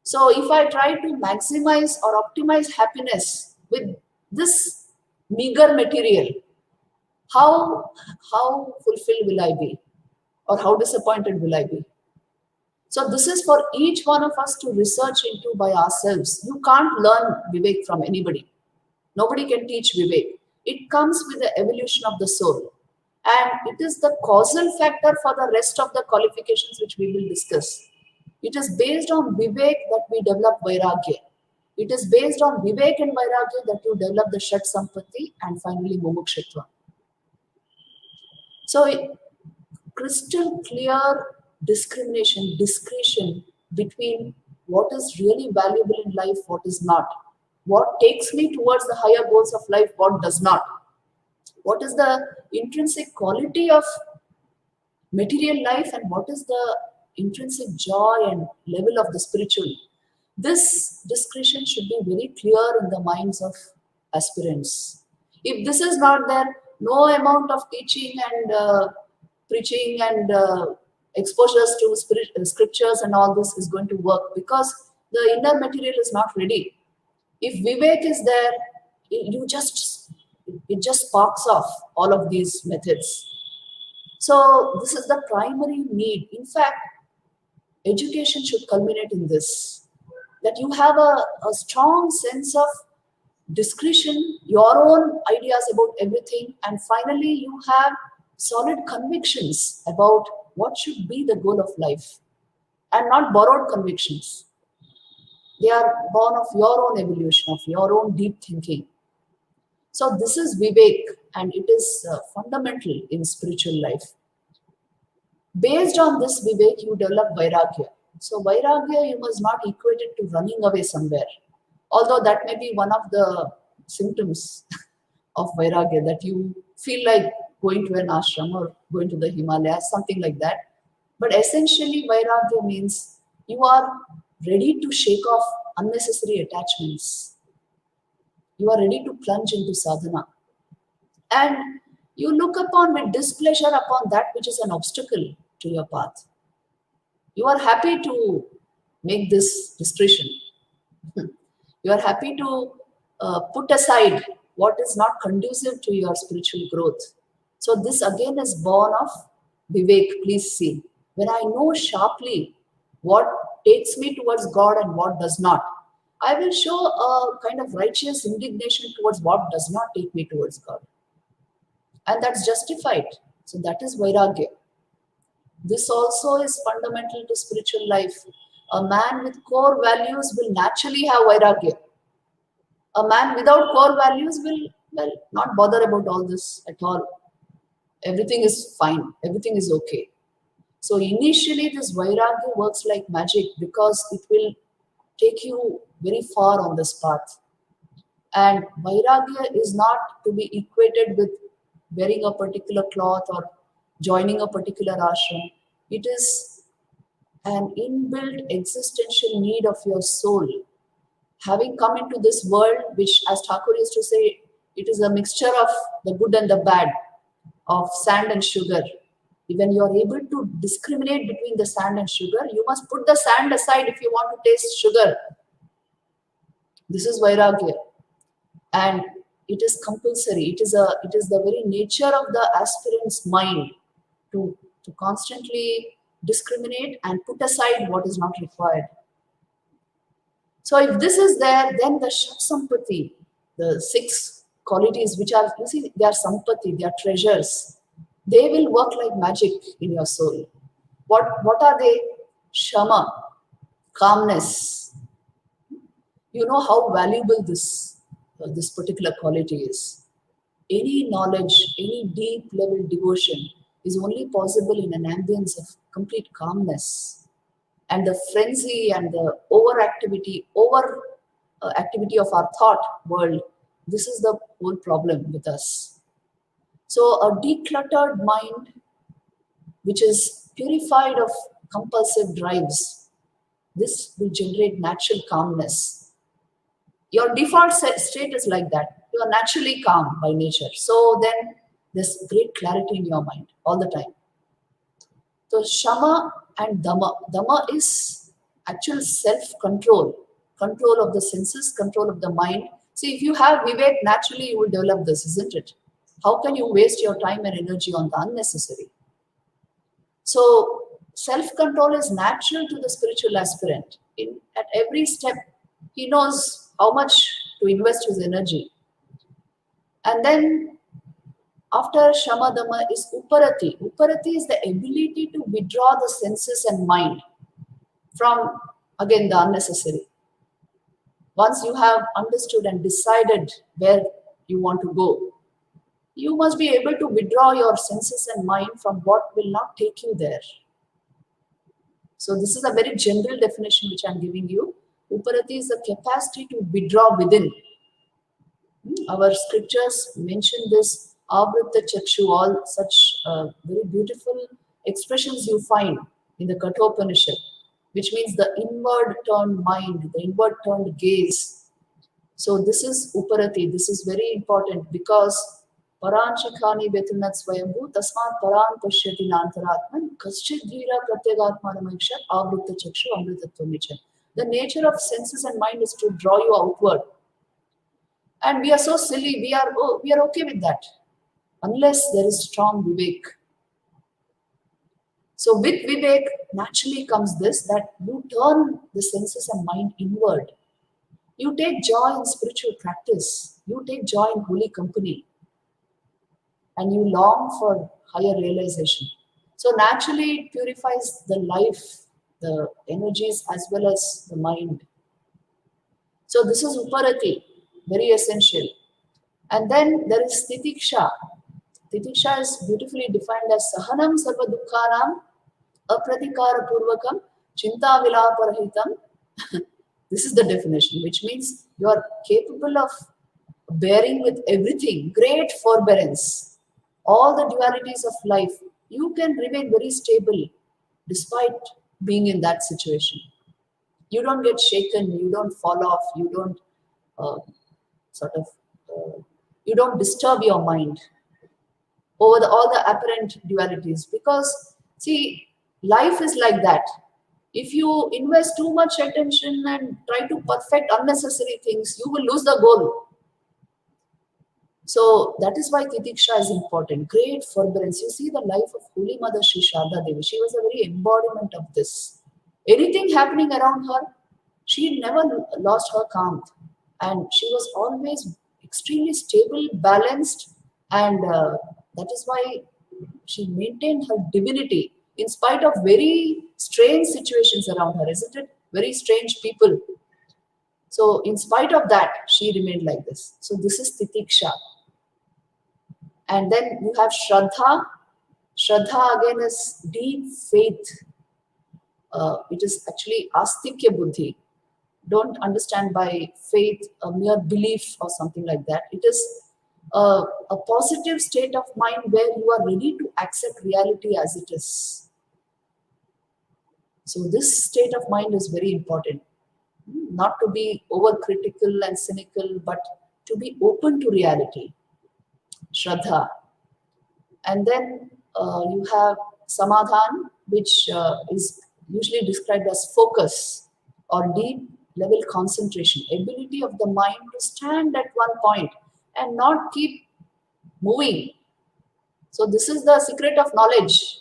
So if I try to maximize or optimize happiness with this meager material, how fulfilled will I be? Or how disappointed will I be? So this is for each one of us to research into by ourselves. You can't learn Vivek from anybody. Nobody can teach Vivek. It comes with the evolution of the soul. And it is the causal factor for the rest of the qualifications which we will discuss. It is based on Vivek that we develop Vairagya. It is based on Vivek and Vairagya that you develop the Shat Sampatti and finally Mumukshitva. So crystal clear discretion between what is really valuable in life, what is not. What takes me towards the higher goals of life, what does not. What is the intrinsic quality of material life and what is the intrinsic joy and level of the spiritual. This discretion should be very clear in the minds of aspirants. If this is not there, no amount of teaching and preaching and exposures to scriptures and all this is going to work because the inner material is not ready. If Vivek is there, it just sparks off all of these methods. So this is the primary need. In fact, education should culminate in this, that you have a strong sense of discretion, your own ideas about everything, and finally you have solid convictions about what should be the goal of life and not borrowed convictions. They are born of your own evolution, of your own deep thinking. So this is Vivek and it is fundamental in spiritual life. Based on this Vivek, you develop Vairagya. So Vairagya, you must not equate it to running away somewhere. Although that may be one of the symptoms of Vairagya, that you feel like going to an ashram or going to the Himalayas, something like that. But essentially, Vairagya means You are ready to shake off unnecessary attachments. You are ready to plunge into sadhana. And you look upon with displeasure upon that which is an obstacle to your path. You are happy to make this discretion. You are happy to put aside what is not conducive to your spiritual growth. So this again is born of Vivek. Please see. When I know sharply what takes me towards God and what does not, I will show a kind of righteous indignation towards what does not take me towards God. And that's justified. So that is Vairagya. This also is fundamental to spiritual life. A man with core values will naturally have Vairagya. A man without core values will, well, not bother about all this at all. Everything is fine. Everything is okay. So initially this Vairagya works like magic because it will take you very far on this path. And Vairagya is not to be equated with wearing a particular cloth or joining a particular ashram. It is an inbuilt existential need of your soul. Having come into this world, which as Thakur used to say, it is a mixture of the good and the bad, of sand and sugar. When you are able to discriminate between the sand and sugar, you must put the sand aside if you want to taste sugar. This is Vairagya. And it is compulsory. It is the very nature of the aspirant's mind to constantly discriminate and put aside what is not required. So if this is there, then the Sampati, the 6 qualities which are, you see, they are Sampati, they are treasures. They will work like magic in your soul. What are they? Shama, calmness. You know how valuable this particular quality is. Any knowledge, any deep level devotion is only possible in an ambience of complete calmness. And the frenzy and the activity of our thought world, this is the whole problem with us. So a decluttered mind, which is purified of compulsive drives, this will generate natural calmness. Your default state is like that. You are naturally calm by nature. So then there's great clarity in your mind all the time. So Shama and Dhamma. Dhamma is actual self-control, control of the senses, control of the mind. See, if you have Vivek, naturally you will develop this, isn't it? How can you waste your time and energy on the unnecessary? So self-control is natural to the spiritual aspirant. At every step, he knows how much to invest his energy. And then after Shama Dhamma is Uparati. Uparati is the ability to withdraw the senses and mind from, again, the unnecessary. Once you have understood and decided where you want to go, you must be able to withdraw your senses and mind from what will not take you there. So this is a very general definition which I am giving you. Uparati is the capacity to withdraw within. Our scriptures mention this, Avritta Chakshu, all such very beautiful expressions you find in the Kathopanishad, which means the inward turned mind, the inward turned gaze. So this is Uparati. This is very important because Paranchakhani Vetinat Swayambhu Tasmat Paran Pashyati Nantaratman Kaschid Dhira Pratyagatmanamakshat Avritta Chakshu Amritattvamichan. The nature of senses and mind is to draw you outward. And we are so silly, we are okay with that, unless there is strong Vivek. So with Vivek, naturally comes this, that you turn the senses and mind inward. You take joy in spiritual practice. You take joy in holy company. And you long for higher realization. So naturally it purifies the life, the energies as well as the mind. So this is Uparati, very essential. And then there is Titiksha. Titiksha is beautifully defined as Sahanam Sarva Dukkhanam Apratikara Purvakam Chinta Vilaparahitam. This is the definition, which means you are capable of bearing with everything, great forbearance, all the dualities of life. You can remain very stable despite being in that situation. You don't get shaken, you don't fall off, you don't sort of, you don't disturb your mind over all the apparent dualities. Because, see, life is like that. If you invest too much attention and try to perfect unnecessary things, you will lose the goal. So that is why Titiksha is important. Great forbearance. You see the life of Holy Mother Shri Shraddha Devi. She was a very embodiment of this. Anything happening around her, she never lost her calm. And she was always extremely stable, balanced, and that is why she maintained her divinity in spite of very strange situations around her, isn't it? Very strange people. So in spite of that, she remained like this. So this is Titiksha. And then you have Shraddha. Shraddha again is deep faith. It is actually astikya buddhi. Don't understand by faith a mere belief or something like that. It is a positive state of mind where you are ready to accept reality as it is. So this state of mind is very important. Not to be overcritical and cynical, but to be open to reality. Shraddha. And then you have Samadhan, which is usually described as focus or deep level concentration, ability of the mind to stand at one point and not keep moving. So this is the secret of knowledge,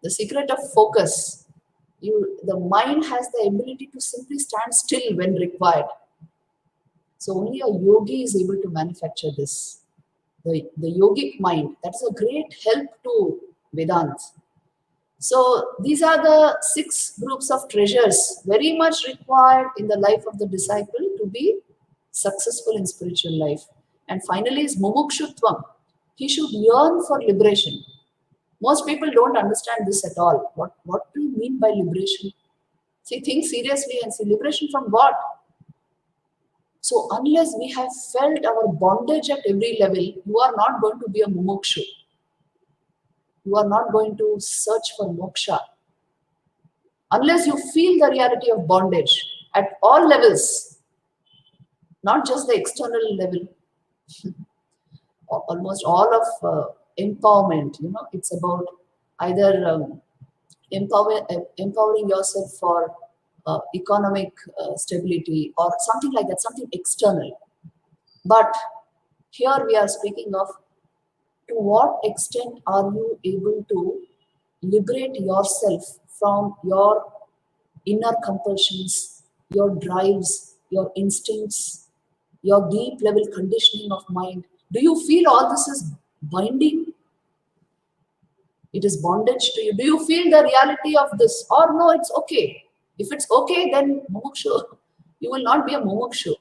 the secret of focus. The mind has the ability to simply stand still when required. So only a yogi is able to manufacture this. The yogic mind, that's a great help to Vedanta. So these are the 6 groups of treasures very much required in the life of the disciple to be successful in spiritual life. And finally is mumukshutvam. He should yearn for liberation. Most people don't understand this at all. What do you mean by liberation? See, think seriously and see, liberation from what? So unless we have felt our bondage at every level, you are not going to be a mumukshu. You are not going to search for moksha. Unless you feel the reality of bondage at all levels, not just the external level, almost all of empowerment, it's about either empowering yourself for economic stability or something like that, something external. But here we are speaking of to what extent are you able to liberate yourself from your inner compulsions, your drives, your instincts, your deep level conditioning of mind. Do you feel all this is binding? It is bondage to you. Do you feel the reality of this? Or no, it's okay. If it's okay, then mumukshu, you will not be a mumukshu.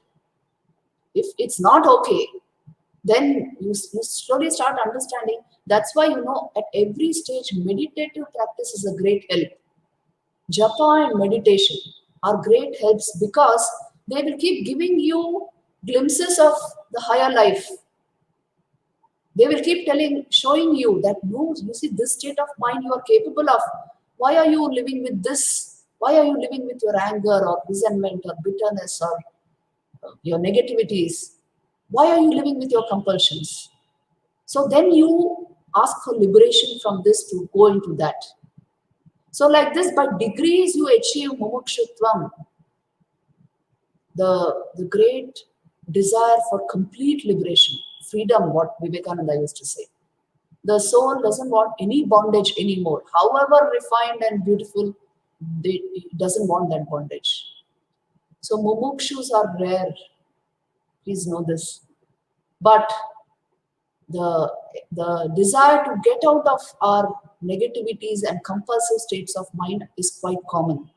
If it's not okay, then you slowly start understanding. That's why, at every stage, meditative practice is a great help. Japa and meditation are great helps because they will keep giving you glimpses of the higher life. They will keep showing you that, no, you see, this state of mind you are capable of. Why are you living with this? Why are you living with your anger or resentment or bitterness or your negativities? Why are you living with your compulsions? So then you ask for liberation from this to go into that. So like this, by degrees you achieve mumukshutvam, the great desire for complete liberation, freedom, what Vivekananda used to say. The soul doesn't want any bondage anymore. However refined and beautiful, it doesn't want that bondage. So mumukshus are rare. Please know this. But the desire to get out of our negativities and compulsive states of mind is quite common.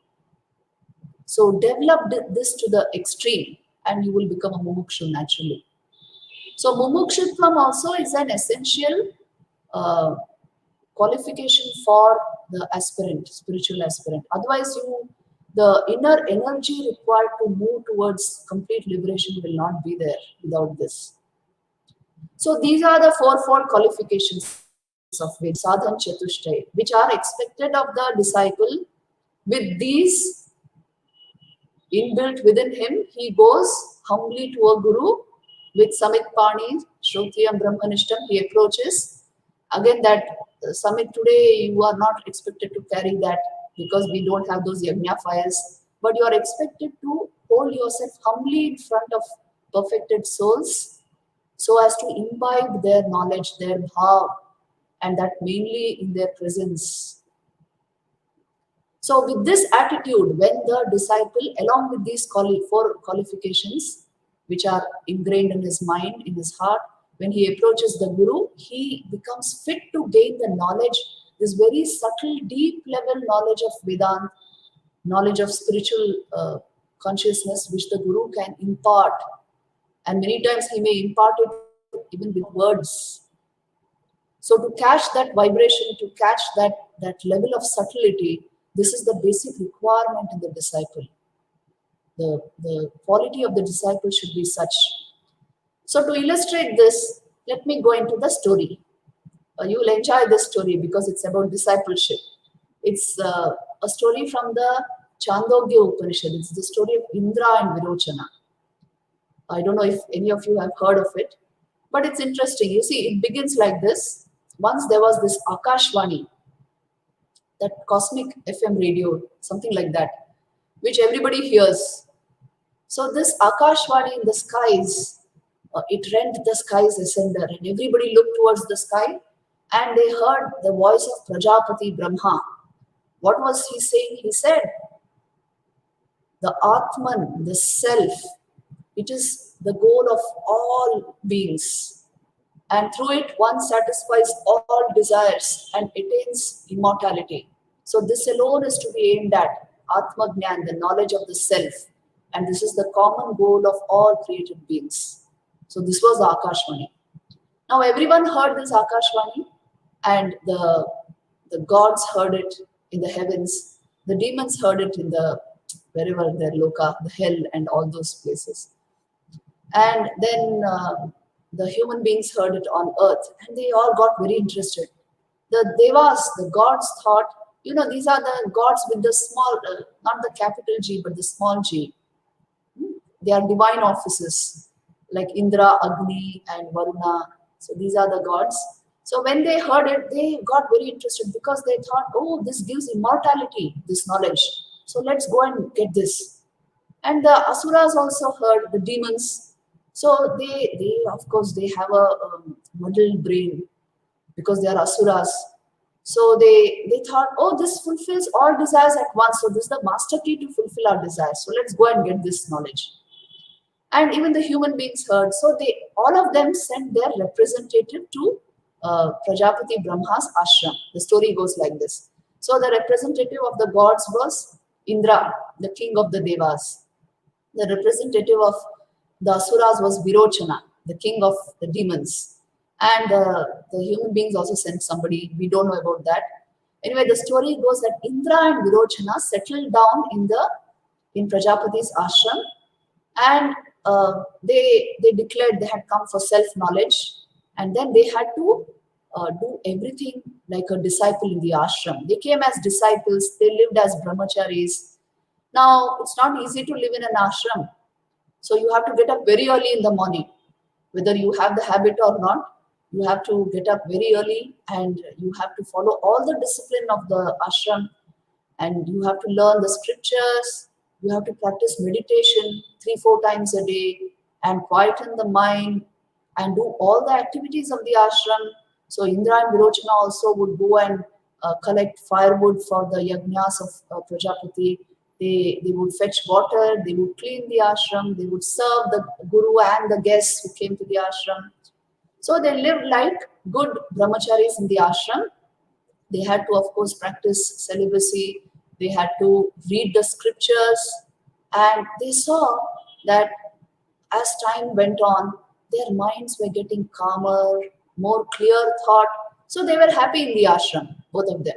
So develop this to the extreme and you will become a mumukshu naturally. So mumukshutvam also is an essential qualification for the aspirant, spiritual aspirant. Otherwise, the inner energy required to move towards complete liberation will not be there without this. So these are the fourfold qualifications of Sadhan Chatushtay, which are expected of the disciple with these inbuilt within him, he goes humbly to a guru with Samit Pani, Shrutriyam Brahmanishtam, he approaches. Again, that Samit, today you are not expected to carry that because we don't have those yajna fires, but you are expected to hold yourself humbly in front of perfected souls so as to imbibe their knowledge, their bhav, and that mainly in their presence. So with this attitude, when the disciple, along with these four qualifications, which are ingrained in his mind, in his heart, when he approaches the Guru, he becomes fit to gain the knowledge, this very subtle, deep level knowledge of Vedanta, knowledge of spiritual consciousness, which the Guru can impart. And many times he may impart it even with words. So to catch that vibration, to catch that level of subtlety, this is the basic requirement in the disciple. The quality of the disciple should be such. So to illustrate this, let me go into the story. You will enjoy this story because it's about discipleship. It's a story from the Chandogya Upanishad. It's the story of Indra and Virochana. I don't know if any of you have heard of it, but it's interesting. You see, it begins like this. Once there was this Akashvani, that cosmic FM radio, something like that, which everybody hears. So this Akashvani in the skies, it rent the skies asunder, and everybody looked towards the sky, and they heard the voice of Prajapati Brahma. What was he saying? He said, the Atman, the self, it is the goal of all beings. And through it, one satisfies all desires and attains immortality. So this alone is to be aimed at, Atma Gnan, the knowledge of the self. And this is the common goal of all created beings. So this was the Akashvani. Now everyone heard this Akashvani, and the gods heard it in the heavens. The demons heard it in the, wherever their loka, the hell and all those places. And then the human beings heard it on earth, and they all got very interested. The devas, the gods thought, these are the gods with the small, not the capital G, but the small g. They are divine offices, like Indra, Agni, and Varuna. So these are the gods. So when they heard it, they got very interested because they thought, oh, this gives immortality, this knowledge. So let's go and get this. And the asuras also heard, the demons. So they of course, they have a muddled brain because they are asuras. So they thought, oh, this fulfills all desires at once. So this is the master key to fulfill our desires. So let's go and get this knowledge. And even the human beings heard. So all of them sent their representative to Prajapati Brahma's ashram. The story goes like this. So the representative of the gods was Indra, the king of the devas. The representative of the asuras was Virochana, the king of the demons. And the human beings also sent somebody. We don't know about that. Anyway, the story goes that Indra and Virochana settled down in Prajapati's ashram, and they declared they had come for self-knowledge, and then they had to do everything like a disciple in the ashram. They came as disciples, they lived as brahmacharis. Now, it's not easy to live in an ashram. So you have to get up very early in the morning. Whether you have the habit or not, you have to get up very early, and you have to follow all the discipline of the ashram, and you have to learn the scriptures. You have to practice meditation 3-4 times a day and quieten the mind and do all the activities of the ashram. So Indra and Virochana also would go and collect firewood for the yajnas of Prajapati. They would fetch water, they would clean the ashram, they would serve the guru and the guests who came to the ashram. So they lived like good brahmacharis in the ashram. They had to, of course, practice celibacy. They had to read the scriptures, and they saw that as time went on, their minds were getting calmer, more clear thought. So they were happy in the ashram, both of them.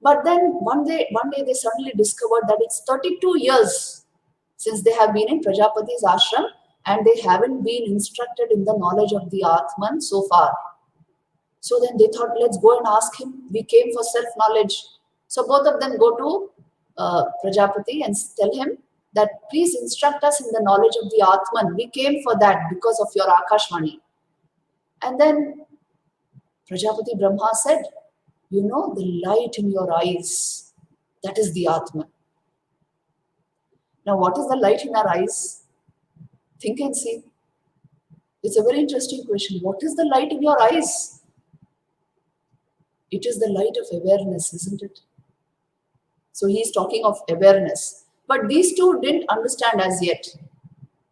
But then one day they suddenly discovered that it's 32 years since they have been in Prajapati's ashram, and they haven't been instructed in the knowledge of the Atman so far. So then they thought, let's go and ask him. We came for self-knowledge. So both of them go to Prajapati and tell him that please instruct us in the knowledge of the Atman. We came for that because of your Akashvani. And then Prajapati Brahma said, you know, the light in your eyes, that is the Atman. Now, what is the light in our eyes? Think and see. It's a very interesting question. What is the light in your eyes? It is the light of awareness, isn't it? So he is talking of awareness. But these two didn't understand as yet.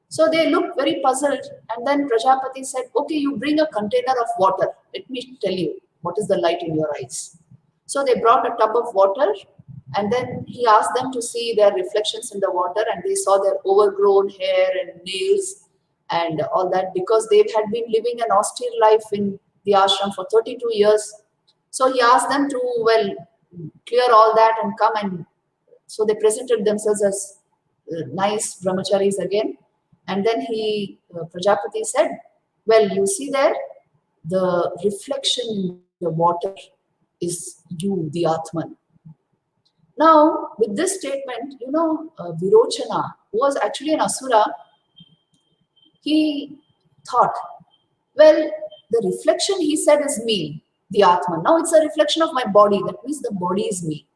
So they looked very puzzled. And then Prajapati said, okay, you bring a container of water. Let me tell you what is the light in your eyes. So they brought a tub of water. And then he asked them to see their reflections in the water. And they saw their overgrown hair and nails and all that, because they had been living an austere life in the ashram for 32 years. So he asked them to, well, clear all that and come. And so they presented themselves as nice brahmacharis again. And then Prajapati said, well, you see there, the reflection in the water is you, the Atman. Now, with this statement, you know, Virochana, who was actually an Asura, he thought, well, the reflection, he said, is me, the Atman. Now it's a reflection of my body. That means the body is me.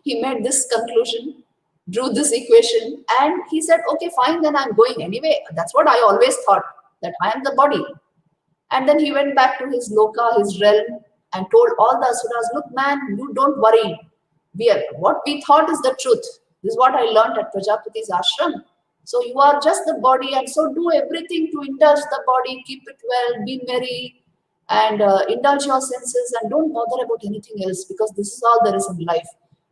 He made this conclusion, drew this equation, and he said, okay, fine, then I'm going anyway. That's what I always thought, that I am the body. And then he went back to his loka, his realm, and told all the asuras, look, man, you don't worry. What we thought is the truth. This is what I learned at Prajapati's ashram. So you are just the body, and so do everything to indulge the body, keep it well, be merry, and indulge your senses, and don't bother about anything else, because this is all there is in life.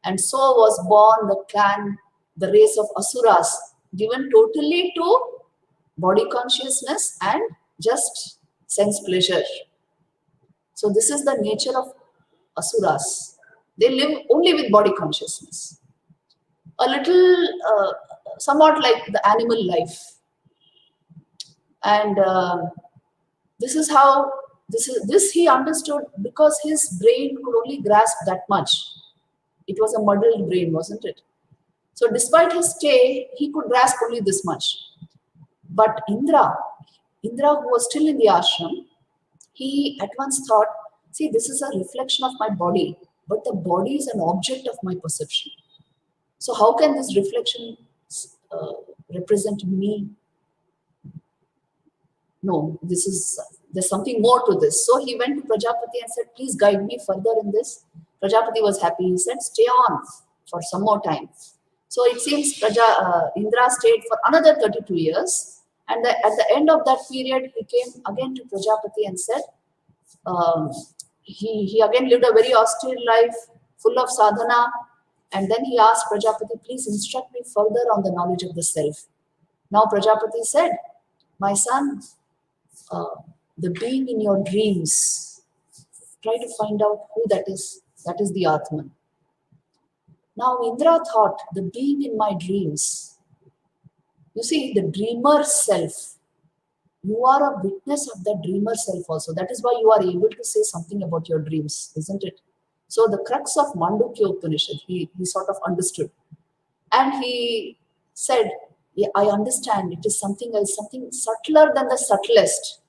And so was born the clan, the race of Asuras, given totally to body consciousness and just sense pleasure. So this is the nature of Asuras. They live only with body consciousness. A little, somewhat like the animal life. And this is how, this he understood, because his brain could only grasp that much. It was a muddled brain, wasn't it? So despite his stay, he could grasp only this much. But Indra, who was still in the ashram, he at once thought, see, this is a reflection of my body, but the body is an object of my perception. So how can this reflection represent me? No, there's something more to this. So he went to Prajapati and said, please guide me further in this. Prajapati was happy. He said, stay on for some more time. So it seems Indra stayed for another 32 years. And at the end of that period, he came again to Prajapati and said, he again lived a very austere life, full of sadhana. And then he asked Prajapati, please instruct me further on the knowledge of the self. Now Prajapati said, my son, the being in your dreams, try to find out who that is. That is the Atman. Now Indra thought, the being in my dreams. You see, the dreamer self. You are a witness of the dreamer self also. That is why you are able to say something about your dreams, isn't it? So the crux of Mandukya Upanishad, he sort of understood. And he said, yeah, I understand, it is something else, something subtler than the subtlest.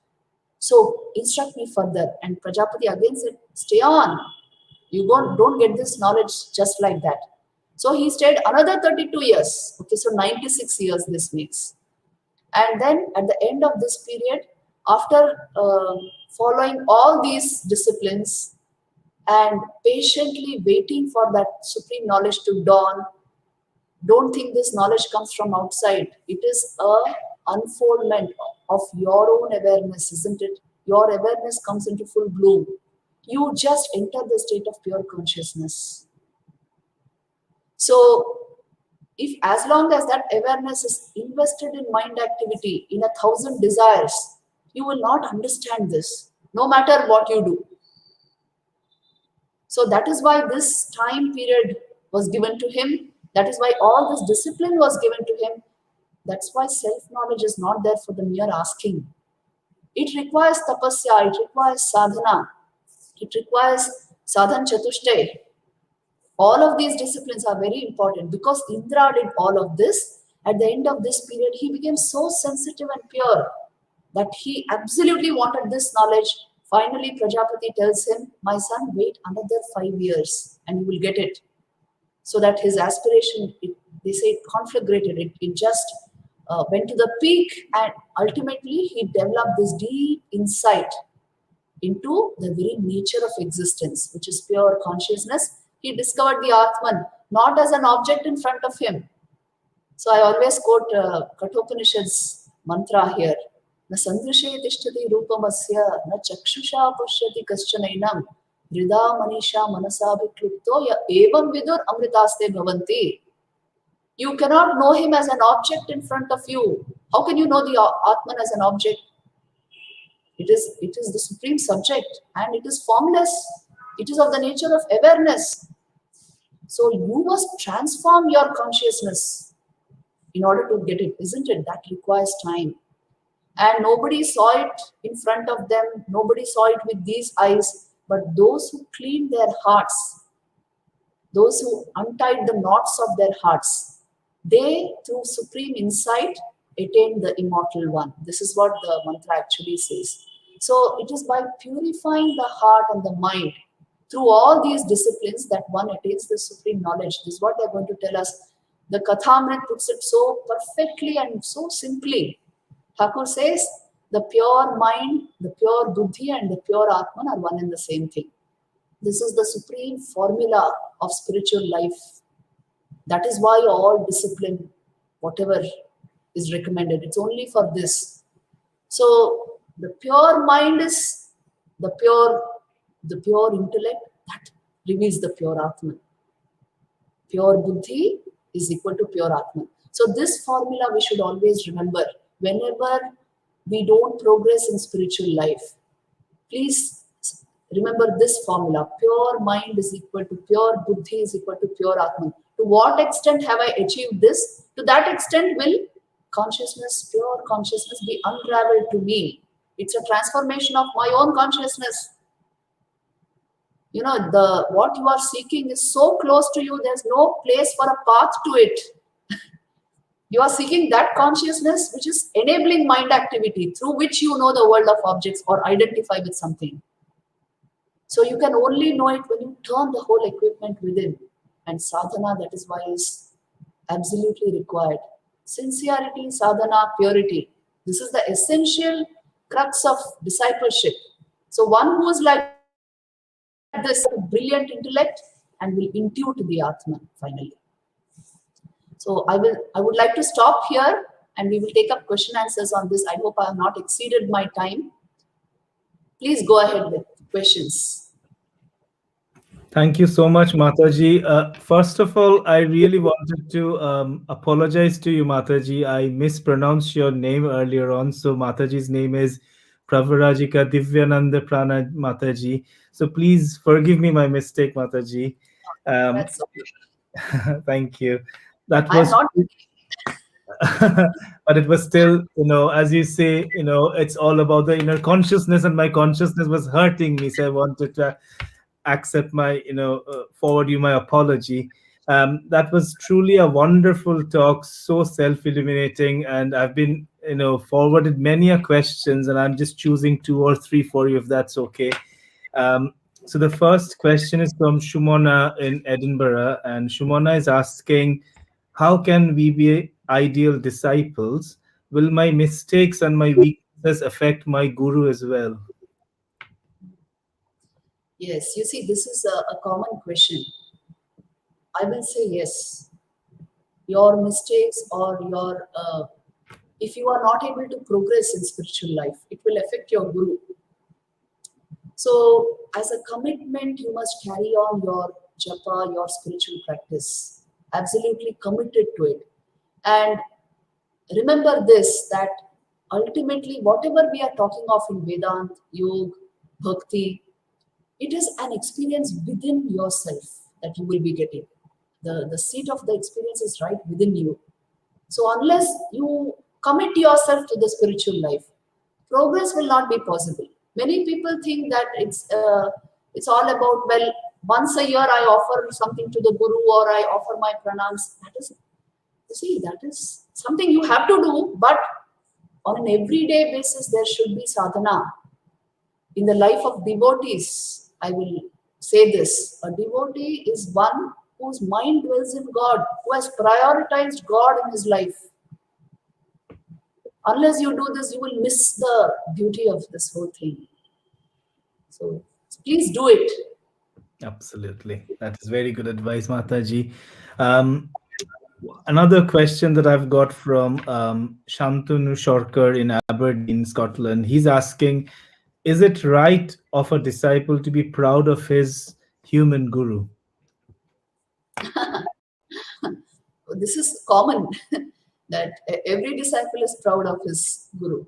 So instruct me further. And Prajapati again said, stay on. You don't get this knowledge just like that. So he stayed another 32 years. Okay, so 96 years this makes. And then at the end of this period, after following all these disciplines and patiently waiting for that supreme knowledge to dawn, don't think this knowledge comes from outside. It is an unfoldment of your own awareness, isn't it? Your awareness comes into full bloom. You just enter the state of pure consciousness. So, if as long as that awareness is invested in mind activity, in 1,000 desires, you will not understand this, no matter what you do. So that is why this time period was given to him. That is why all this discipline was given to him. That's why self-knowledge is not there for the mere asking. It requires tapasya, it requires sadhana, it requires sadhan chatushtay. All of these disciplines are very important because Indra did all of this. At the end of this period, he became so sensitive and pure that he absolutely wanted this knowledge. Finally, Prajapati tells him, "My son, wait another 5 years and you will get it." So that his aspiration, they say, it conflagrated, it just went to the peak, and ultimately he developed this deep insight into the very nature of existence, which is pure consciousness. He discovered the Atman not as an object in front of him. So I always quote Kathopanishad's mantra here. Na sandrishe tishtati rupamasya, na chakshusha pashyati kaschanainam, vrida manisha manasabhiklupto ya evam vidur amritaste bhavanti. You cannot know him as an object in front of you. How can you know the Atman as an object? It is the supreme subject, and it is formless. It is of the nature of awareness. So you must transform your consciousness in order to get it, isn't it? That requires time. And nobody saw it in front of them. Nobody saw it with these eyes. But those who cleaned their hearts, those who untied the knots of their hearts, they, through supreme insight, attained the immortal one. This is what the mantra actually says. So it is by purifying the heart and the mind through all these disciplines that one attains the supreme knowledge. This is what they're going to tell us. The Kathamrit puts it so perfectly and so simply. Thakur says, the pure mind, the pure buddhi, and the pure Atman are one and the same thing. This is the supreme formula of spiritual life. That is why all discipline, whatever is recommended, it's only for this. So the pure mind is the pure intellect that reveals the pure Atman. Pure buddhi is equal to pure Atman. So this formula we should always remember whenever we don't progress in spiritual life. Please remember this formula. Pure mind is equal to pure buddhi is equal to pure Atman. To what extent have I achieved this? To that extent will consciousness, pure consciousness, be unraveled to me. It's a transformation of my own consciousness. You know, what you are seeking is so close to you, there's no place for a path to it. You are seeking that consciousness which is enabling mind activity through which you know the world of objects or identify with something. So you can only know it when you turn the whole equipment within. And sadhana, that is why, is absolutely required. Sincerity, sadhana, purity. This is the essential crux of discipleship. So one who is like this, a brilliant intellect, and will intuit the Atman finally. So I would like to stop here, and we will take up question answers on this. I hope I have not exceeded my time. Please go ahead with questions. Thank you so much, Mataji. First of all, I really wanted to apologize to you, Mataji. I mispronounced your name earlier on. So Mataji's name is Pravarajika Divyananda Prana Mataji. So please forgive me my mistake, Mataji. That's okay. Thank you. That I'm was, not. but it was still, as you say, it's all about the inner consciousness, and my consciousness was hurting me. So I wanted to accept my, forward you my apology. That was truly a wonderful talk, so self-illuminating, and I've been, forwarded many a questions, and I'm just choosing 2 or 3 for you, if that's okay. So the first question is from Shumona in Edinburgh, and Shumona is asking, how can we be ideal disciples? Will my mistakes and my weaknesses affect my guru as well? Yes, you see, this is a common question. I will say yes. Your mistakes or your, if you are not able to progress in spiritual life, it will affect your guru. So as a commitment, you must carry on your japa, your spiritual practice, absolutely committed to it. And remember this, that ultimately, whatever we are talking of in Vedanta, Yoga, Bhakti, it is an experience within yourself that you will be getting. The seat of the experience is right within you. So unless you commit yourself to the spiritual life, progress will not be possible. Many people think that it's all about, well, once a year I offer something to the Guru or I offer my pranams. That is something you have to do, but on an everyday basis, there should be sadhana. In the life of devotees, I will say this, a devotee is one whose mind dwells in God, who has prioritized God in his life. Unless you do this, you will miss the beauty of this whole thing. So please do it. Absolutely. That is very good advice, Mataji. Another question that I've got from Shantanu Shorkar in Aberdeen, Scotland. He's asking, is it right of a disciple to be proud of his human guru? This is common that every disciple is proud of his guru.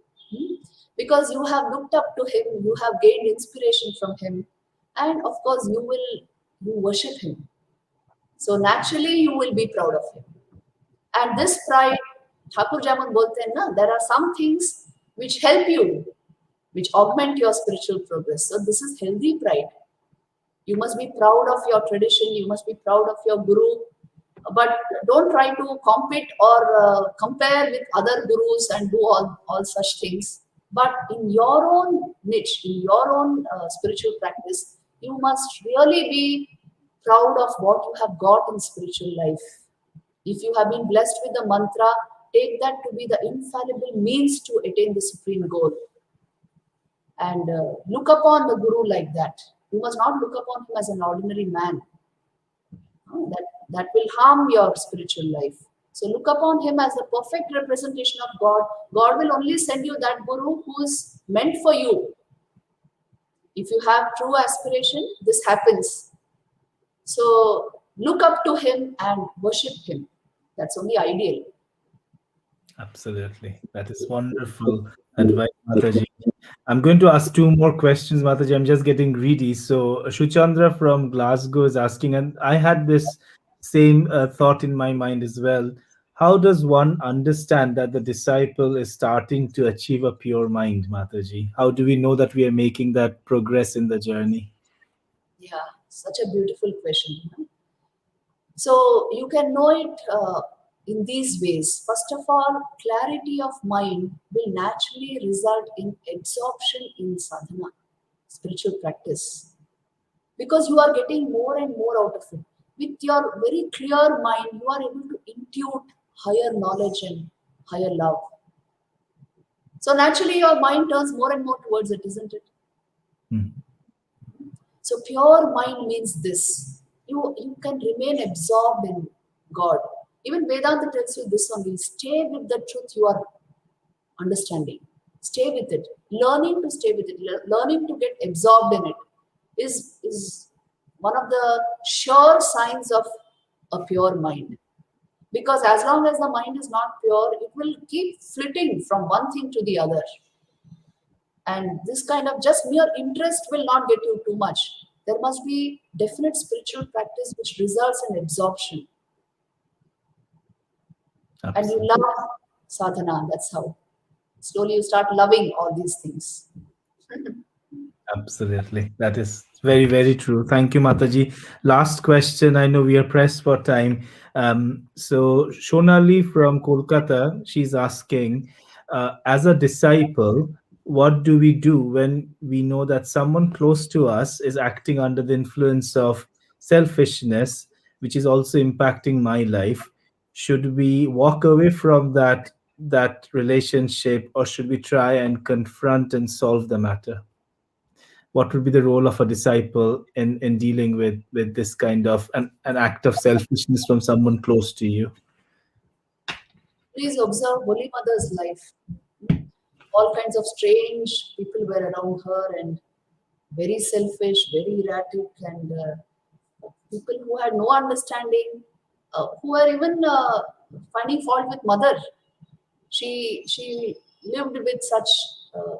Because you have looked up to him, you have gained inspiration from him, and of course you worship him. So naturally you will be proud of him. And this pride, Thakur Jaman bolte hain na, there are some things which help you, which augment your spiritual progress. So this is healthy pride. You must be proud of your tradition, you must be proud of your guru, but don't try to compete or compare with other gurus and do all such things. But in your own niche, in your own spiritual practice, you must really be proud of what you have got in spiritual life. If you have been blessed with the mantra, take that to be the infallible means to attain the supreme goal. And look upon the guru like that. You must not look upon him as an ordinary man. That will harm your spiritual life. So look upon him as the perfect representation of God. God will only send you that guru who is meant for you. If you have true aspiration, this happens. So look up to him and worship him. That's only ideal. Absolutely. That is wonderful advice, Mataji. I'm going to ask two more questions, Mataji. I'm just getting greedy. So Shuchandra from Glasgow is asking, and I had this same thought in my mind as well. How does one understand that the disciple is starting to achieve a pure mind, Mataji? How do we know that we are making that progress in the journey? Yeah, such a beautiful question. So you can know it in these ways. First of all, clarity of mind will naturally result in absorption in sadhana, spiritual practice, because you are getting more and more out of it. With your very clear mind, you are able to intuit higher knowledge and higher love. So naturally, your mind turns more and more towards it, isn't it? So pure mind means this. You can remain absorbed in God. Even Vedanta tells you this only. Stay with the truth you are understanding. Stay with it. Learning to stay with it, learning to get absorbed in it is one of the sure signs of a pure mind. Because as long as the mind is not pure, it will keep flitting from one thing to the other. And this kind of just mere interest will not get you too much. There must be definite spiritual practice which results in absorption. Absolutely. And you love sadhana, that's how. Slowly you start loving all these things. Absolutely. That is very, very true. Thank you, Mataji. Last question. I know we are pressed for time. So Shonali from Kolkata, she's asking, as a disciple, what do we do when we know that someone close to us is acting under the influence of selfishness, which is also impacting my life? Should we walk away from that relationship, or should we try and confront and solve the matter? What would be the role of a disciple in dealing with this kind of an act of selfishness from someone close to you? Please observe Holy Mother's life. All kinds of strange people were around her and very selfish, very erratic, and people who had no understanding, who were even finding fault with Mother. She lived with such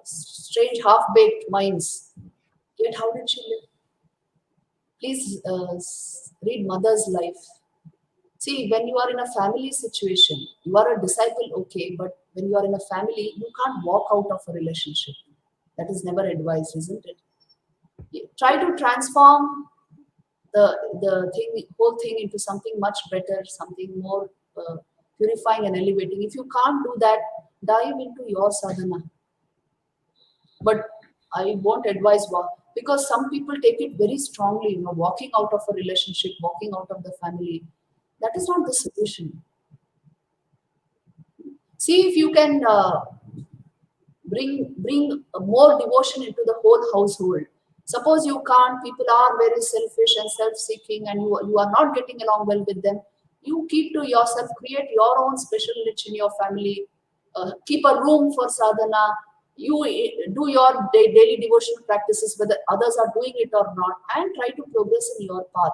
strange half-baked minds. Yet how did she live? Please read Mother's life. See, when you are in a family situation, you are a disciple, okay, but when you are in a family, you can't walk out of a relationship. That is never advised, isn't it? You try to transform the whole thing into something much better, something more purifying and elevating. If you can't do that, dive into your sadhana. But I won't advise because some people take it very strongly. Walking out of a relationship, walking out of the family, that is not the solution. See if you can bring more devotion into the whole household. Suppose you can't, people are very selfish and self-seeking, and you are not getting along well with them. You keep to yourself, create your own special niche in your family, keep a room for sadhana. You do your daily devotional practices, whether others are doing it or not, and try to progress in your path.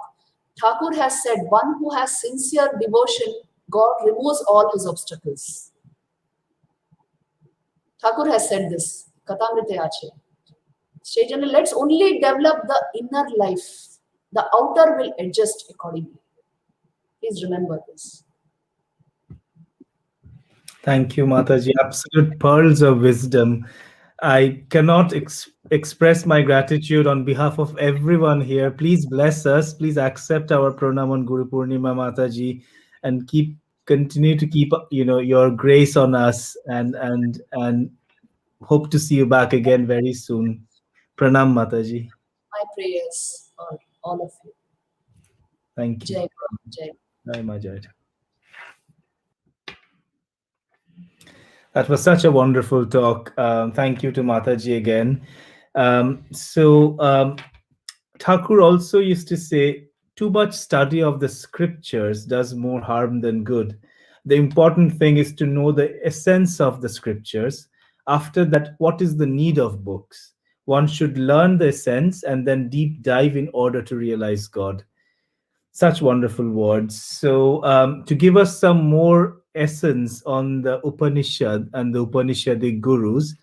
Thakur has said, one who has sincere devotion, God removes all his obstacles. Thakur has said this, Kathamrite Ache. Chaitanya, let's only develop the inner life. The outer will adjust accordingly. Please remember this. Thank you, Mataji. Absolute pearls of wisdom. I cannot express my gratitude on behalf of everyone here. Please bless us. Please accept our pranam on Guru Purnima, Mataji, and continue to keep your grace on us, and hope to see you back again very soon. Pranam, Mataji. My prayers for all of you. Thank you. Jai Guru, Jai. Jai Majai. That was such a wonderful talk. Thank you to Mataji again. Thakur also used to say, too much study of the scriptures does more harm than good. The important thing is to know the essence of the scriptures. After that, what is the need of books? One should learn the essence and then deep dive in order to realize God. Such wonderful words. So, to give us some more essence on the Upanishad and the Upanishadic gurus,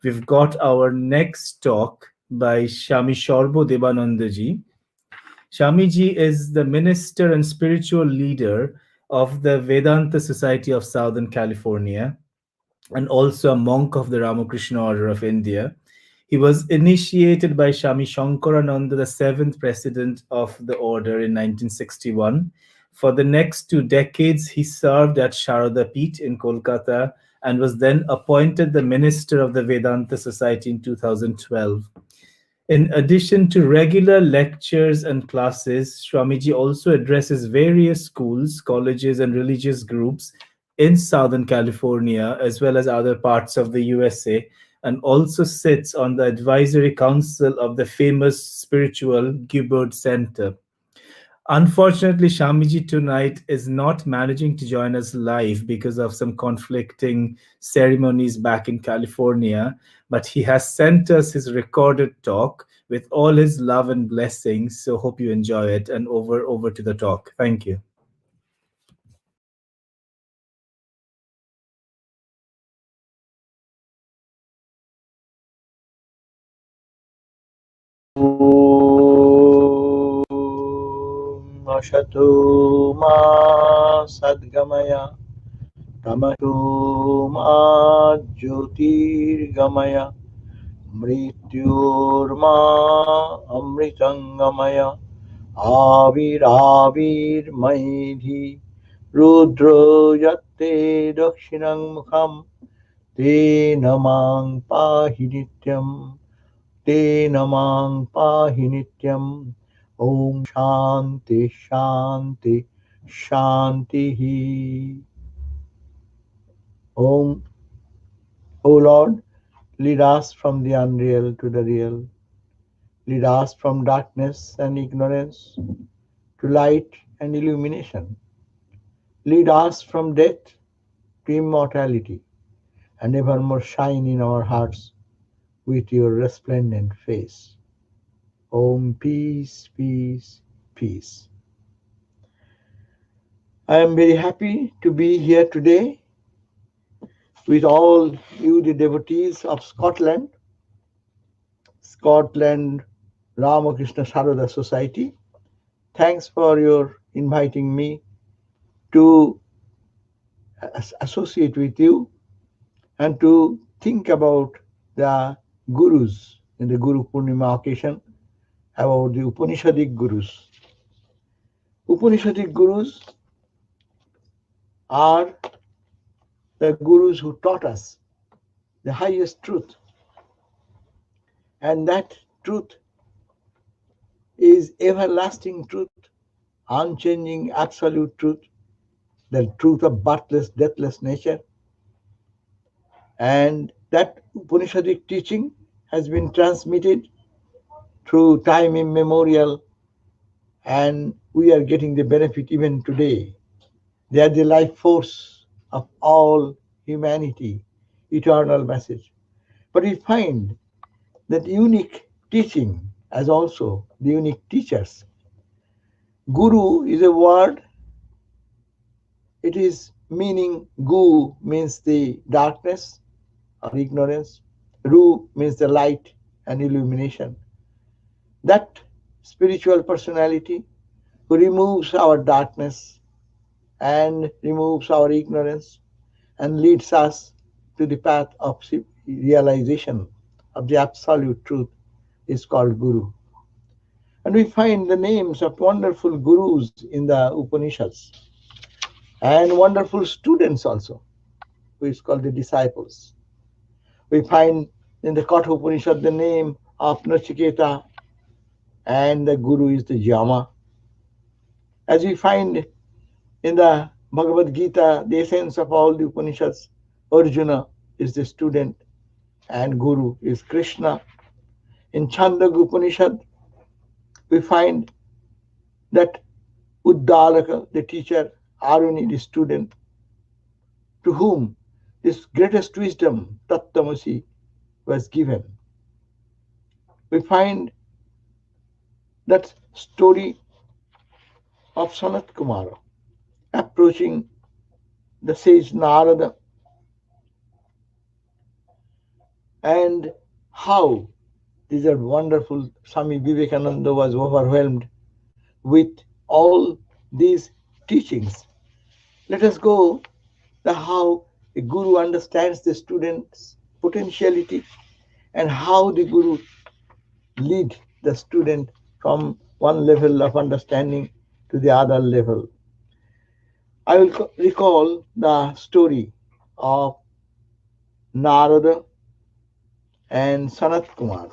we've got our next talk by Shami Shorbo Devanandaji. Shamiji is the minister and spiritual leader of the Vedanta Society of Southern California and also a monk of the Ramakrishna Order of India. He was initiated by Shami Shankarananda, the seventh president of the order, in 1961. For the next 2 decades, he served at Shraddha Peeth in Kolkata and was then appointed the minister of the Vedanta Society in 2012. In addition to regular lectures and classes, Swamiji also addresses various schools, colleges, and religious groups in Southern California, as well as other parts of the USA, and also sits on the advisory council of the famous spiritual Gibbard Center. Unfortunately, Shamiji tonight is not managing to join us live because of some conflicting ceremonies back in California, but he has sent us his recorded talk with all his love and blessings. So hope you enjoy it, and over to the talk. Thank you. Ashato ma sadgamaya tamato ma jyotirgamaya mrityurma amritangamaya aviravir maidhi rudro yatte dakshinang mukham te namang pahi nityam te namang pahi nityam. Om Shanti Shanti Shanti. Om, O Lord, lead us from the unreal to the real. Lead us from darkness and ignorance to light and illumination. Lead us from death to immortality, and evermore shine in our hearts with your resplendent face. Om, peace, peace, peace. I am very happy to be here today with all you, the devotees of Scotland Ramakrishna Sharada Society. Thanks for your inviting me to associate with you and to think about the gurus in the Guru Purnima occasion, about the Upanishadic gurus. Upanishadic gurus are the gurus who taught us the highest truth, and that truth is everlasting truth, unchanging absolute truth, the truth of birthless, deathless nature. And that Upanishadic teaching has been transmitted through time immemorial, and we are getting the benefit even today. They are the life force of all humanity, eternal message. But we find that unique teaching as also the unique teachers. Guru is a word, it is meaning gu means the darkness or ignorance, ru means the light and illumination. That spiritual personality who removes our darkness and removes our ignorance and leads us to the path of realization of the absolute truth is called Guru. And we find the names of wonderful gurus in the Upanishads and wonderful students also, who is called the disciples. We find in the Katha Upanishad the name of Nachiketa, and the Guru is the Jama. As we find in the Bhagavad Gita, the essence of all the Upanishads, Arjuna is the student and Guru is Krishna. In Chandogya Upanishad, we find that Uddalaka, the teacher, Aruni, the student, to whom this greatest wisdom, Tattamasi, was given. We find that story of Sanat Kumara approaching the sage Narada, and how these are wonderful. Swami Vivekananda was overwhelmed with all these teachings. Let us go to how the Guru understands the student's potentiality and how the Guru lead the student from one level of understanding to the other level. I will recall the story of Narada and Sanat Kumar.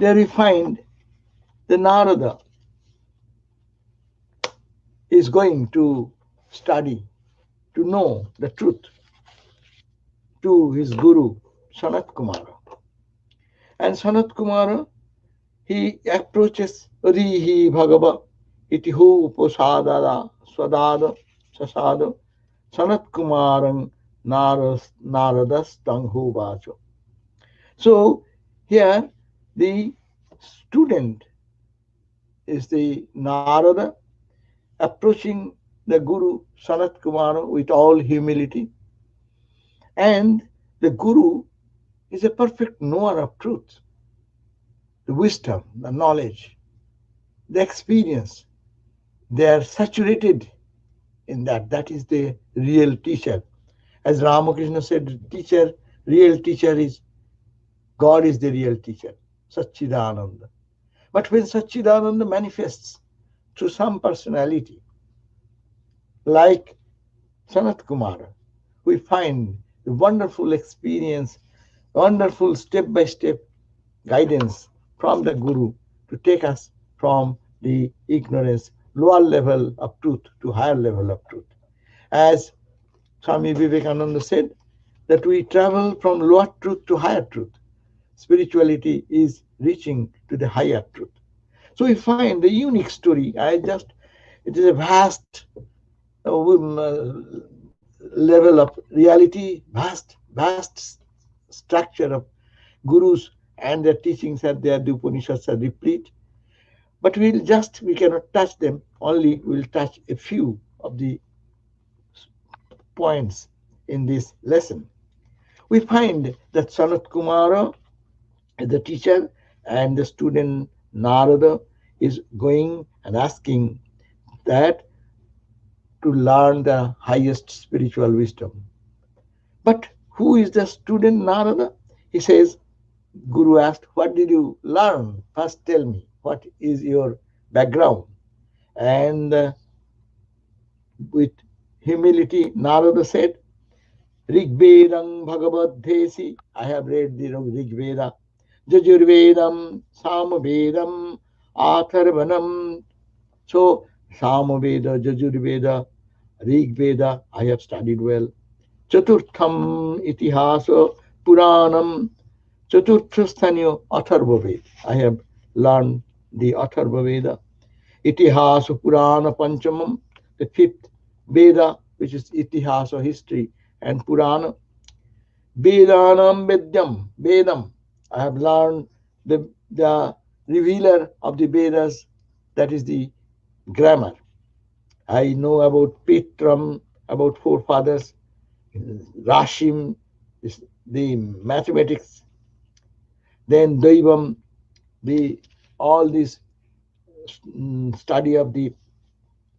There we find the Narada is going to study, to know the truth to his guru, Sanat Kumara. And Sanat Kumara, he approaches Rihi Bhagava iti hu upasadada swadada sasada Sanat Kumarang Naradas Tanghu Vacho. So here the student is the Narada approaching the Guru Sanat Kumara with all humility, and the Guru is a perfect knower of truth, the wisdom, the knowledge, the experience. They are saturated in that. That is the real teacher. As Ramakrishna said, teacher, real teacher is God is the real teacher, Satchidananda. But when Satchidananda manifests through some personality, like Sanat Kumara, we find the wonderful experience, wonderful step-by-step guidance from the Guru to take us from the ignorance, lower level of truth to higher level of truth. As Swami Vivekananda said, that we travel from lower truth to higher truth. Spirituality is reaching to the higher truth. So we find the unique story. It is a vast level of reality, vast structure of gurus and their teachings are there, the Upanishads are replete. But we cannot touch them, only we'll touch a few of the points in this lesson. We find that Sanat Kumara, the teacher, and the student Narada is going and asking that to learn the highest spiritual wisdom. But who is the student Narada? He says, Guru asked, what did you learn? First tell me, what is your background? And with humility, Narada said, Rigvedam Bhagavad-dhesi. I have read the Rig Veda. Jajurvedam, Samvedam, Atharvanam. So, Samaveda, Jajurveda, Rig Veda, I have studied well. Chaturtham Itihasa Puranam, Chaturthasthanyo Atharva Veda. I have learned the Atharva Veda. Itihasa Purana Panchamam, the fifth Veda, which is Itihasa, history, and Purana. Vedanam Vedyam, Vedam. I have learned the revealer of the Vedas, that is the grammar. I know about Pitram, about forefathers, Rashim, the mathematics, then Daivam, the all this study of the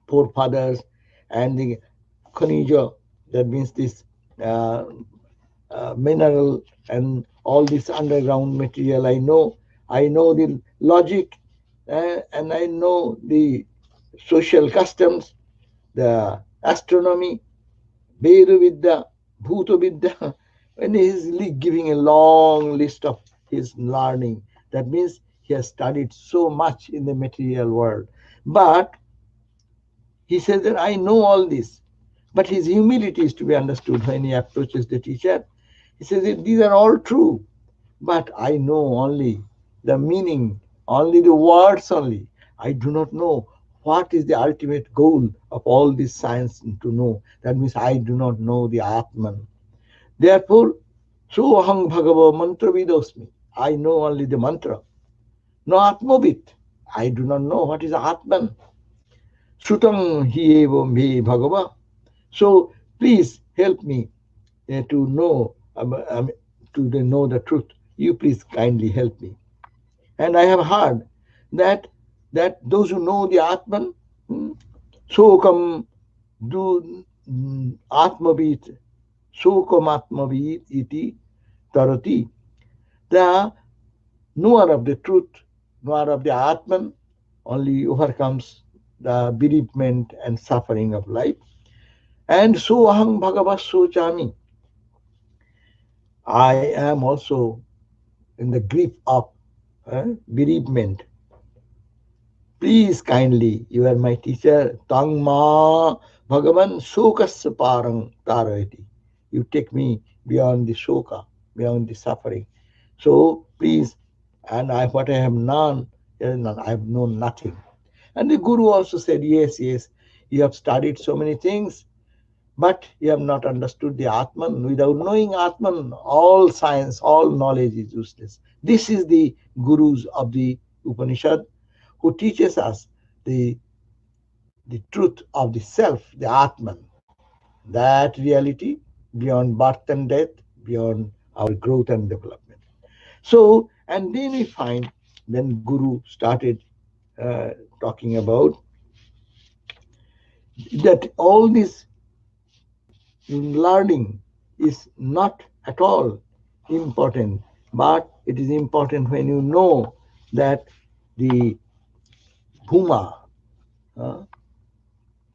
forefathers, and the Khanija, that means this uh, mineral and all this underground material. I know the logic, and I know the social customs, the astronomy, Veda Vidya, Bhuta Vidya, when he is giving a long list of his learning. That means he has studied so much in the material world. But he says that I know all this. But his humility is to be understood when he approaches the teacher. He says that these are all true, but I know only the meaning, only the words only. I do not know what is the ultimate goal of all this science to know. That means I do not know the Atman. Therefore, so aham bhagava mantra vidosmi. I know only the mantra. No Atmavit. I do not know what is Atman. Sutam hi eva me bhagava. So please help me to know to know the truth. You please kindly help me. And I have heard that those who know the Atman, sokam do atmavit, sokam atmavit iti tarati. The knower of the truth, knower of the Atman, only overcomes the bereavement and suffering of life. And so aham bhagavas sochami. I am also in the grief of bereavement. Please kindly, you are my teacher. Tang ma Bhagavan shokasya parang tarayati. You take me beyond the shoka, beyond the suffering. So please, and what I have known, I have known nothing. And the Guru also said, yes, you have studied so many things, but you have not understood the Atman. Without knowing Atman, all science, all knowledge is useless. This is the Gurus of the Upanishad who teaches us the truth of the self, the Atman, that reality beyond birth and death, beyond our growth and development. So, and then we find when Guru started talking about that all this learning is not at all important, but it is important when you know that the Bhuma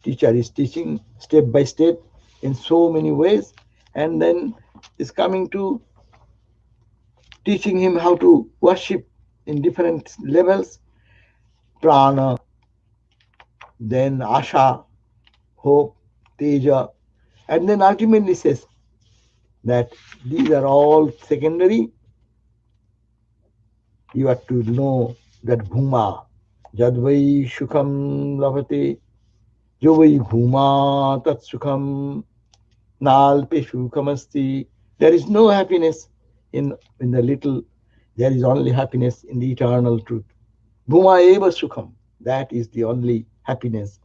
teacher is teaching step by step in so many ways, and then is coming to teaching him how to worship in different levels, prana, then asha, hope, teja, and then ultimately says that these are all secondary. You have to know that bhuma, jadvai shukam lavate, jovai bhuma tat sukham nalpe shukamasti. There is no happiness in the little, there is only happiness in the eternal truth. Bhuma eva sukham, that is the only happiness.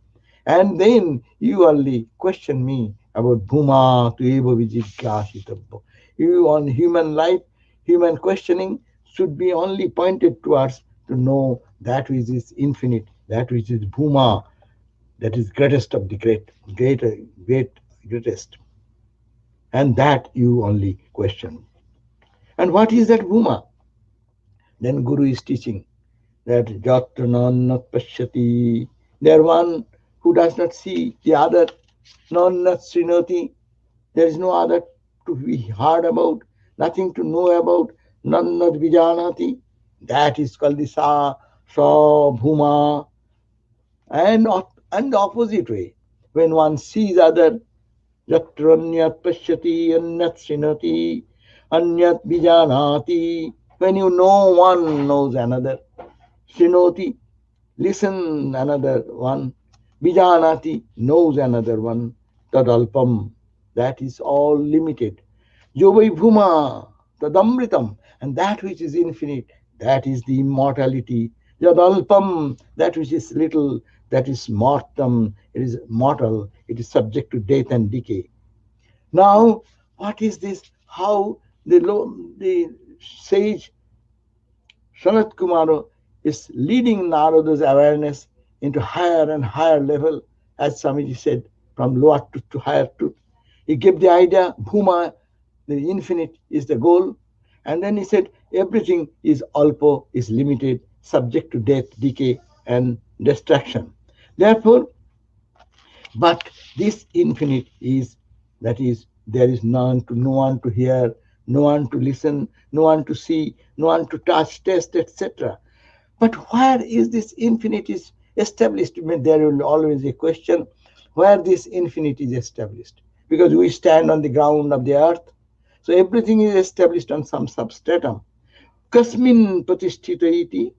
And then you only question me about Bhuma tu eva vijigashitavya. You on human life, human questioning should be only pointed towards to know that which is infinite, that which is Bhuma, that is greatest of the greatest. And that you only question. And what is that Bhuma? Then Guru is teaching that Jatra nanat pashyati There one who does not see the other, none not Srinoti. There is no other to be heard about, nothing to know about, none not Vijanati. That is called the Sa Bhuma. And the opposite way, when one sees other, Yatranyat Pashyati Anyat Srinati Anyat Vijanati. When you know one knows another, Srinoti, listen another one, Vijanati knows another one, Tadalpam, that is all limited. Yovai Bhuma, Tadamritam, and that which is infinite, that is the immortality. Yadalpam, that which is little, that is mortam, it is mortal, it is subject to death and decay. Now, what is this? How the sage Sanat Kumara is leading Narada's awareness into higher and higher level, as Swamiji said, from lower truth to higher truth. He gave the idea, Bhuma, the infinite, is the goal. And then he said, everything is alpo, is limited, subject to death, decay, and destruction. Therefore, but this infinite is, that is, there is none to, no one to hear, no one to listen, no one to see, no one to touch, taste, etc. But where is this infinite is established? I mean, there will always be a question where this infinite is established. Because we stand on the ground of the earth, so everything is established on some substratum. Kasmin pratisthita iti.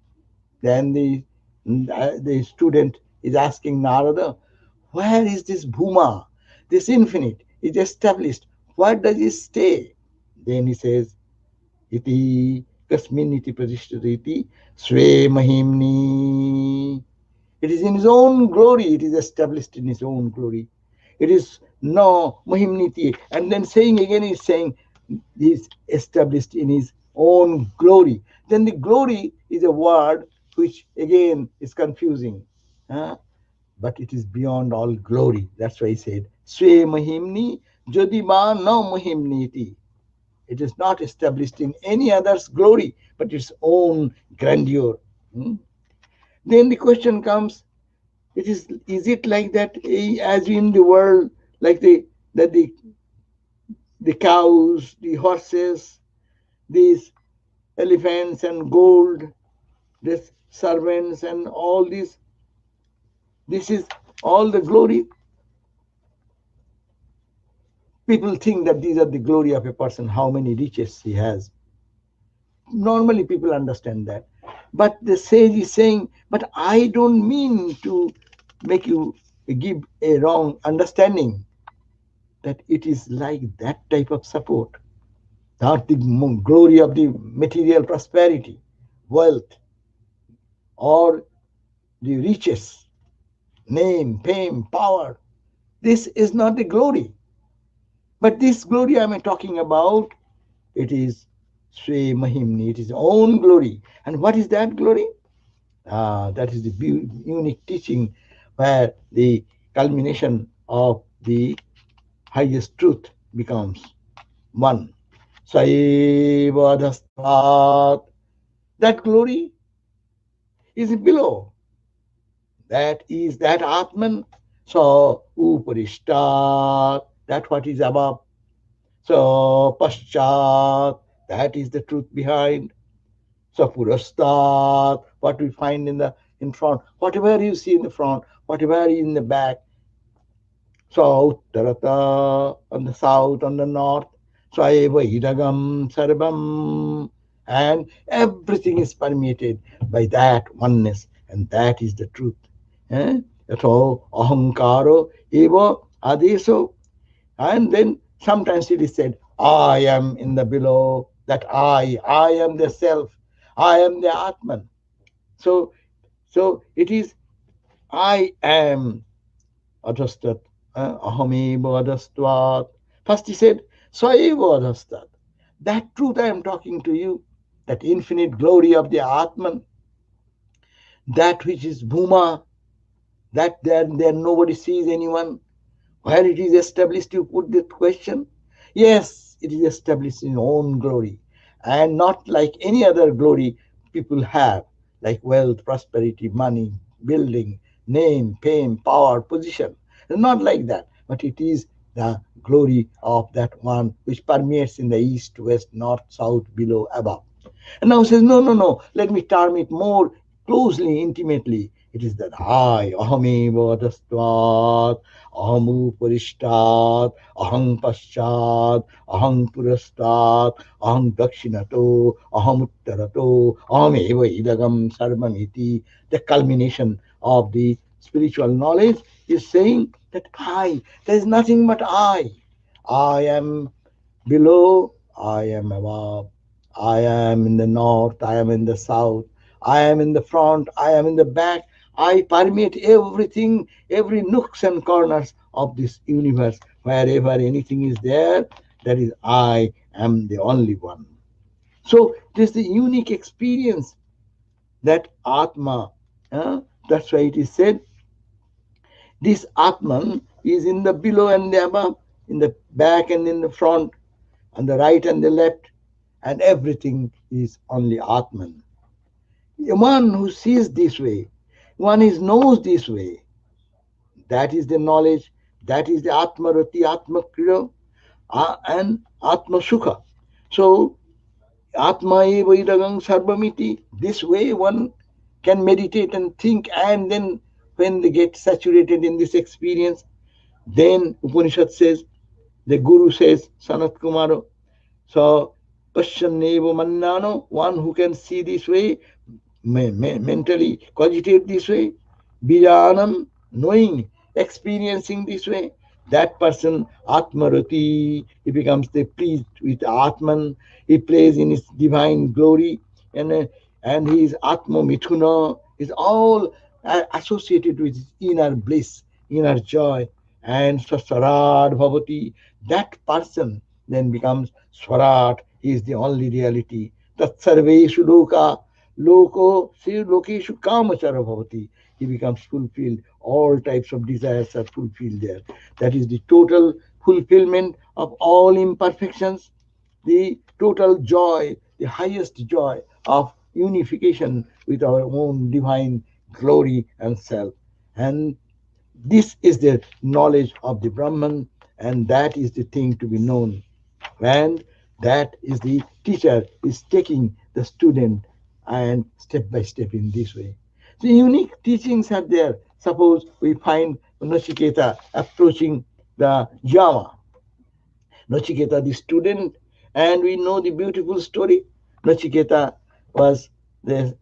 Then the student is asking Narada, where is this Bhuma? This infinite is established. Where does it stay? Then he says, iti kasmin iti pratisthita iti swe mahimni. It is in his own glory. It is established in his own glory. It is no mahimniti. And then saying again, he's saying he is established in his own glory. Then the glory is a word which again is confusing. Huh? But it is beyond all glory. That's why he said, Swe Mahimni Jodiba no Mahimniti. It is not established in any other's glory, but its own grandeur. Then the question comes, is it like that, as in the world, like the cows, the horses, these elephants and gold, these servants and all this is all the glory? People think that these are the glory of a person, how many riches he has. Normally people understand that. But the sage is saying, but I don't mean to make you give a wrong understanding that it is like that type of support, not the glory of the material prosperity, wealth, or the riches, name, fame, power. This is not the glory. But this glory I am talking about, it is Sri Mahimni, it is own glory. And what is that glory? That is the unique teaching where the culmination of the highest truth becomes one. Saivadhastvat. That glory is below. That is that Atman. So Uparishtat, that what is above. So Paschat, that is the truth behind. So Purastat, what we find in front, whatever you see in the front, whatever is in the back. So Uttarata, on the south, on the north. So Eva Idagam Sarvam. And everything is permeated by that oneness. And that is the truth. So Ahankaro Eva Adeso. And then sometimes it is said, I am in the below, that I am the self, I am the Atman. So it is, I am adhastat, ahameva adhastvat. First he said, swayeva adhastat. That truth I am talking to you, that infinite glory of the Atman, that which is Bhuma, that there nobody sees anyone. Where it is established, you put that question. Yes, it is established in own glory, and not like any other glory people have, like wealth, prosperity, money, building, name, fame, power, position. It's not like that, but it is the glory of that one which permeates in the east, west, north, south, below, above. And now says, no, no, no, let me term it more closely, intimately. It is that I, ahame vadastvat, ahamu parishtat, aham paschat, aham purastat, aham dakshinato, aham uttarato, aham eva idagam sarvamiti. The culmination of the spiritual knowledge is saying that there is nothing but I. I am below, I am above. I am in the north, I am in the south, I am in the front, I am in the back. I permeate everything, every nooks and corners of this universe. Wherever anything is there, that is I am the only one. So it is the unique experience that Atma. That's why it is said, this Atman is in the below and the above, in the back and in the front, on the right and the left, and everything is only Atman. One who sees this way, one who knows this way, that is the knowledge, that is the Atma Rati, Atma Kriya, and Atma Sukha. So, Atma eva idagam sarvamiti. This way one can meditate and think, and then when they get saturated in this experience, then Upanishad says, the Guru says, Sanat Kumaro, so, Pashaneva Mannano, one who can see this way, mentally cogitate this way, Bijanam, knowing, experiencing this way, that person, Atmarati, he becomes the pleased with Atman, he plays in his divine glory, and, uh, and his Atma Mithuna is all associated with his inner bliss, inner joy, and Sasarad Bhavati, that person then becomes Swarat, he is the only reality. Tat sarveshu loka, loko, see lokeshu kamachara bhavati. He becomes fulfilled. All types of desires are fulfilled there. That is the total fulfillment of all imperfections, the total joy, the highest joy of unification with our own divine glory and self. And this is the knowledge of the Brahman, and that is the thing to be known. And that is the teacher is taking the student and step by step in this way. So unique teachings are there. Suppose we find Nachiketa approaching the Yama. Nachiketa, the student, and we know the beautiful story. Nachiketa was the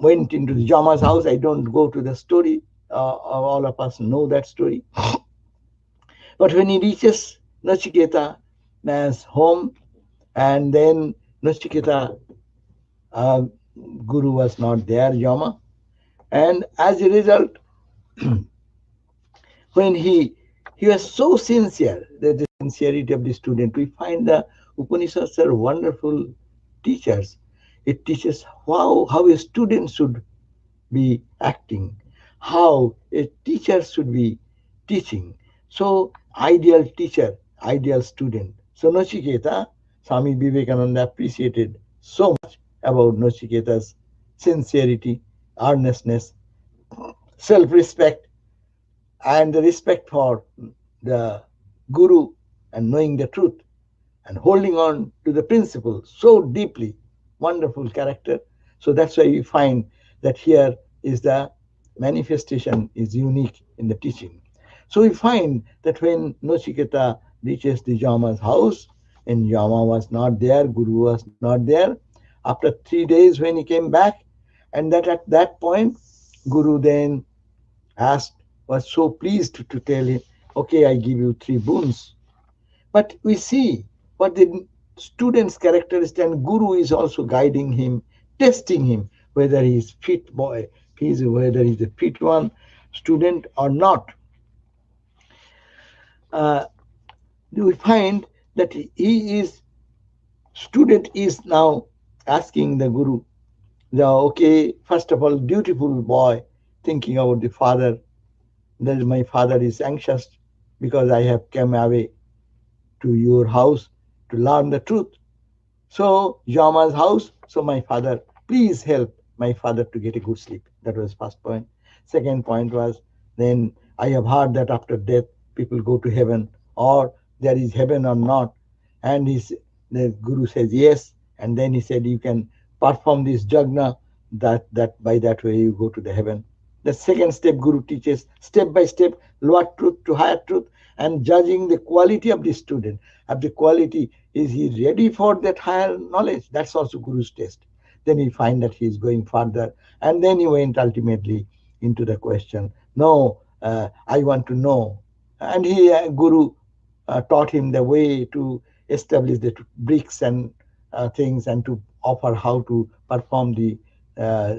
went into the Yama's house. I don't go to the story. All of us know that story. But when he reaches Nachiketa's home, and then Nachiketa, uh, Guru was not there, Yama, and as a result, when he was so sincere, that the sincerity of the student, we find the Upanishads are wonderful teachers. It teaches how a student should be acting, how a teacher should be teaching. So, ideal teacher, ideal student. So, Nachiketa, Swami Vivekananda appreciated so much about Nachiketa's sincerity, earnestness, self respect, and the respect for the Guru and knowing the truth and holding on to the principle so deeply. Wonderful character. So that's why we find that here is the manifestation is unique in the teaching. So we find that when Nachiketa reaches the Yama's house, and Yama was not there, Guru was not there. After 3 days, when he came back, and that at that point, Guru then asked, was so pleased to tell him, okay, I give you 3 boons. But we see what the student's characteristic, and Guru is also guiding him, testing him, whether he is fit boy, whether he's a fit one student or not. Uh, we find that he is student is now asking the Guru, okay, first of all, dutiful boy, thinking about the father, that my father is anxious because I have come away to your house to learn the truth. So Yama's house, so my father, please help my father to get a good sleep. That was first point. Second point was, then I have heard that after death people go to heaven, or there is heaven or not. And the Guru says yes, and then he said you can perform this jagna, that by that way you go to the heaven. The second step, Guru teaches step by step, lower truth to higher truth, and judging the quality of the student. Of the quality, is he ready for that higher knowledge? That's also Guru's test. Then he find that he is going further, and then he went ultimately into the question. No, I want to know, and he Guru taught him the way to establish the bricks and things, and to offer how to perform the uh,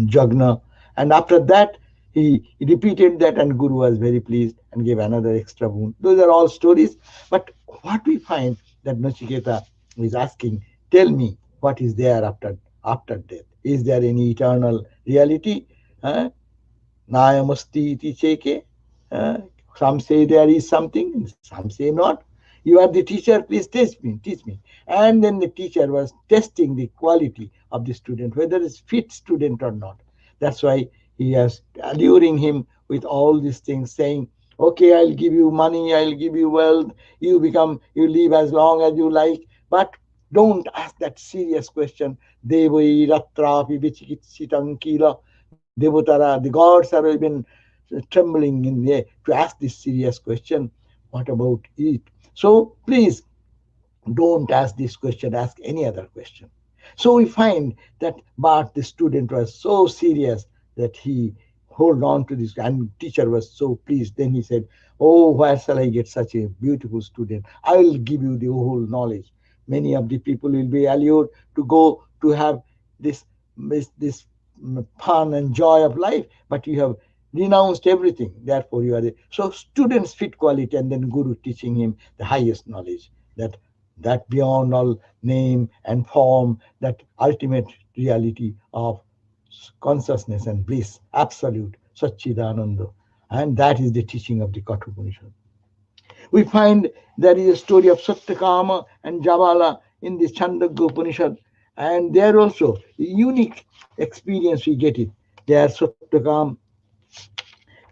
jagna. And after that, he repeated that, and Guru was very pleased and gave another extra boon. Those are all stories. But what we find that Nachiketa is asking, tell me what is there after death. Is there any eternal reality? Uh, Nayamasti iti cheke. Uh, some say there is something, some say not. You are the teacher, please teach me. And then the teacher was testing the quality of the student, whether it's fit student or not. That's why he is alluring him with all these things, saying, okay, I'll give you money, I'll give you wealth, you live as long as you like, but don't ask that serious question. Devai ratrapi vichikitsitam kila. Devotara, the gods are even trembling in the air to ask this serious question. What about it? So please don't ask this question, ask any other question. So we find that, but the student was so serious that he hold on to this, and teacher was so pleased. Then he said, oh, where shall I get such a beautiful student? I will give you the whole knowledge. Many of the people will be allured to go to have this fun and joy of life, but you have renounced everything. Therefore you are so students fit quality, and then Guru teaching him the highest knowledge, that beyond all name and form, that ultimate reality of consciousness and bliss, absolute Satchidananda. And that is the teaching of the Kathopanishad. We find there is a story of Satyakama and Javala in the Chandogya Upanishad, and there also unique experience we get it. There Satyakam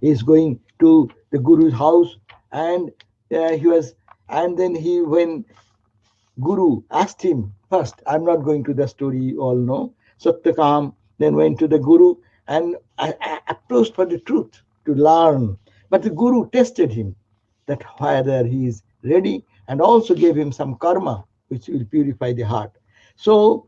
is going to the Guru's house, and he was, and then when Guru asked him first, I'm not going to the story, you all know. Satyakam then went to the Guru and approached for the truth to learn. But the Guru tested him that whether he is ready, and also gave him some karma which will purify the heart. So,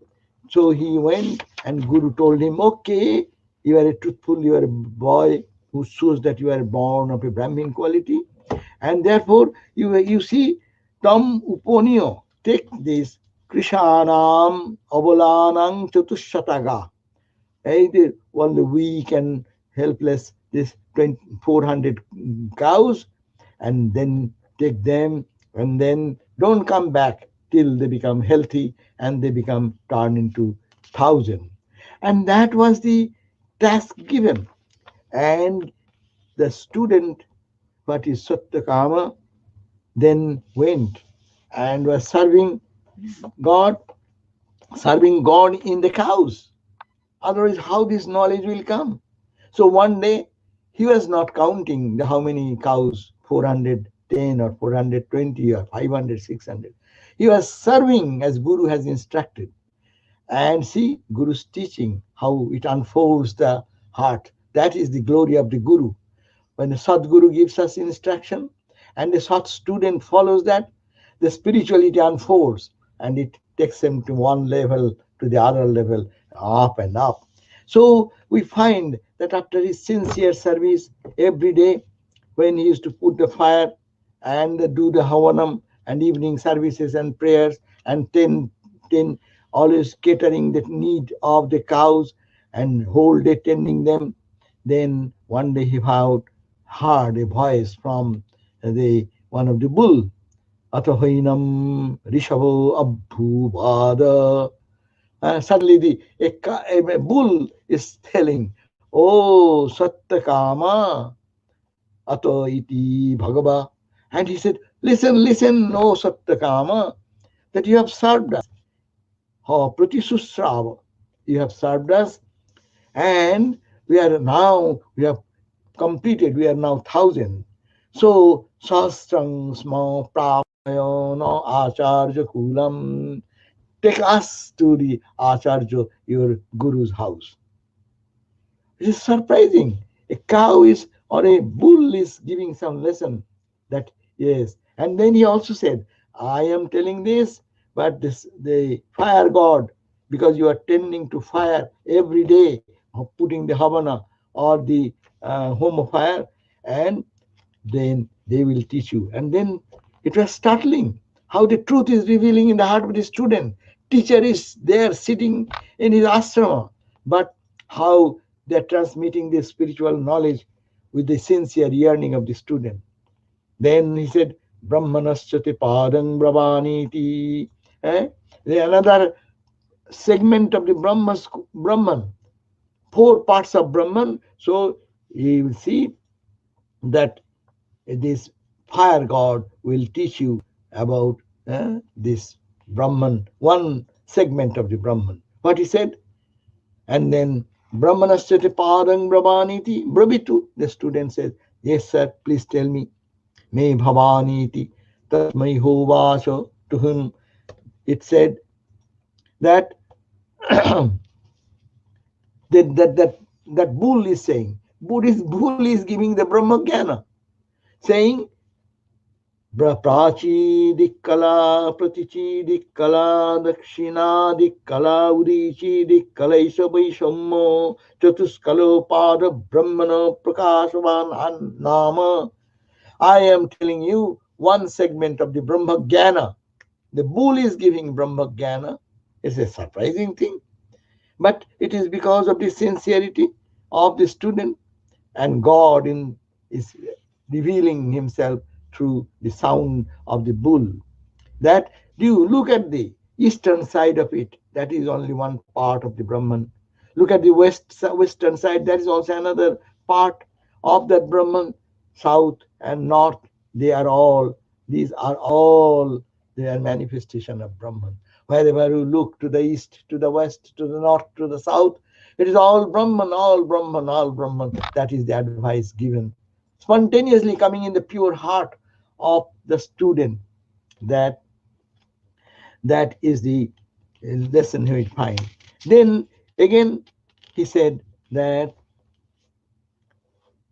so he went, and Guru told him, okay, you are a truthful, you are a boy who shows that you are born of a Brahmin quality, and therefore you see tam uponio, take this Krishanam Avalanang Chatushataga. The one the weak and helpless, this 400 cows, and then take them, and then don't come back till they become healthy, and they become turned into 1,000. And that was the task given. And the student, what is Satyakama, then went and was God, serving God in the cows. Otherwise, how this knowledge will come? So one day, he was not counting how many cows, 410 or 420 or 500, 600. He was serving as Guru has instructed. And see, Guru's teaching, how it unfolds the heart. That is the glory of the Guru. When the Sadguru gives us instruction, and the Sat student follows that, the spirituality unfolds, and it takes him to one level to the other level, up and up. So we find that after his sincere service every day, when he used to put the fire and do the Havanam and evening services and prayers, and ten always catering the need of the cows and whole day tending them, then one day he heard a voice from the one of the bull, Atahoinam Rishavo Abhuvada. Suddenly a bull is telling, oh Satyakama, Ato iti Bhagava. And he said, listen, oh Satyakama, that you have served us. Oh, Pratisusrava, you have served us, and we completed. We are now 1,000. So sastrang small prapayana acharya kulam. Take us to the acharya, your guru's house. It is surprising. A cow is or a bull is giving some lesson that yes. And then he also said, I am telling this, but this the fire god, because you are tending to fire every day, of putting the havana or the home of fire, and then they will teach you. And then it was startling how the truth is revealing in the heart of the student. Teacher is there sitting in his ashrama, but how they're transmitting the spiritual knowledge with the sincere yearning of the student. Then he said, Brahmanaschati padang brahmaniti. Eh? Then another segment of the Brahman, four parts of Brahman. So you will see that this fire god will teach you about this Brahman, one segment of the Brahman. What he said, and then Brahmanaschati padang brahmaniti bravitu. The student says, yes sir, please tell me. Me bhavaniti tasmai hovasha. To whom it said that that bull is saying, bull is giving the Brahma Jnana, saying Prachi Pratichi Dikkala, Dakshina Dikkala, Urichi Dikkala, Isabai Sammo, Chatuskalo Pada Brahmana Prakashavan Nama. I am telling you one segment of the Brahma Jnana. The bull is giving Brahma Jnana. It's a surprising thing. But it is because of the sincerity of the student, and God is revealing himself through the sound of the bull. That do you look at the eastern side of it, that is only one part of the Brahman. Look at the western side, that is also another part of that Brahman. South and north, these are all their manifestation of Brahman. Wherever you look, to the east, to the west, to the north, to the south, it is all Brahman, all Brahman, all Brahman. That is the advice given, spontaneously coming in the pure heart of the student. That is the lesson we find. Then again, he said that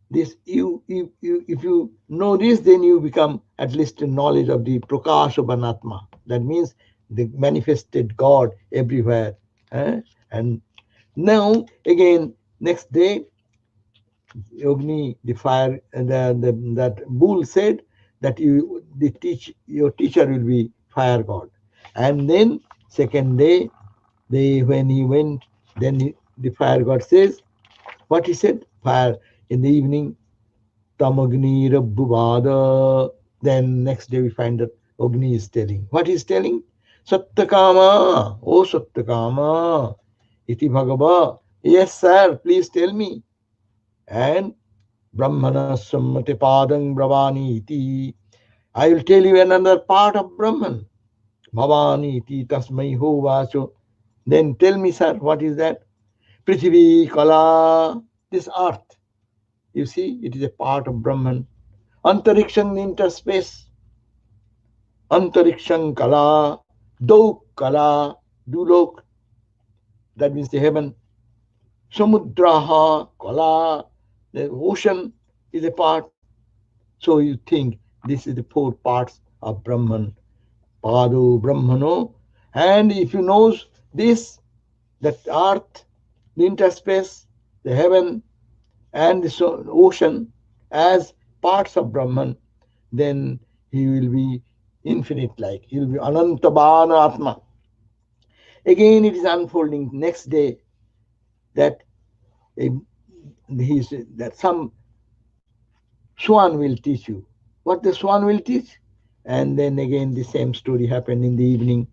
this if you know this, then you become at least a knowledge of the Prakasha Banatma. That means the manifested God everywhere. And now again, next day, Yogni, the fire, that bull said that your teacher will be fire god. And then second day, when he went, then the fire god says, what he said, fire in the evening, Tamagni Rabbuvada. Then next day we find that Agni is telling. What is telling? Sattakama, oh Sattakama, iti Bhagava. Yes, sir, please tell me. And Brahmana Sammati Padang Bravani iti. I will tell you another part of Brahman. Bhavani iti tasmai hovacho. Then tell me, sir, what is that? Prithvi Kala, this earth. You see, it is a part of Brahman. Antarikshan, interspace. Antarikshan Kala, Dok Kala, Dulok. That means the heaven. Samudraha Kala, the ocean is a part. So you think this is the four parts of Brahman. Pado Brahmano. And if you know this, that earth, the interspace, the heaven, and the ocean as parts of Brahman, then he will be infinite like. He will be Anantabana Atma. Again, it is unfolding next day that that some swan will teach you. What the swan will teach? And then again, the same story happened in the evening.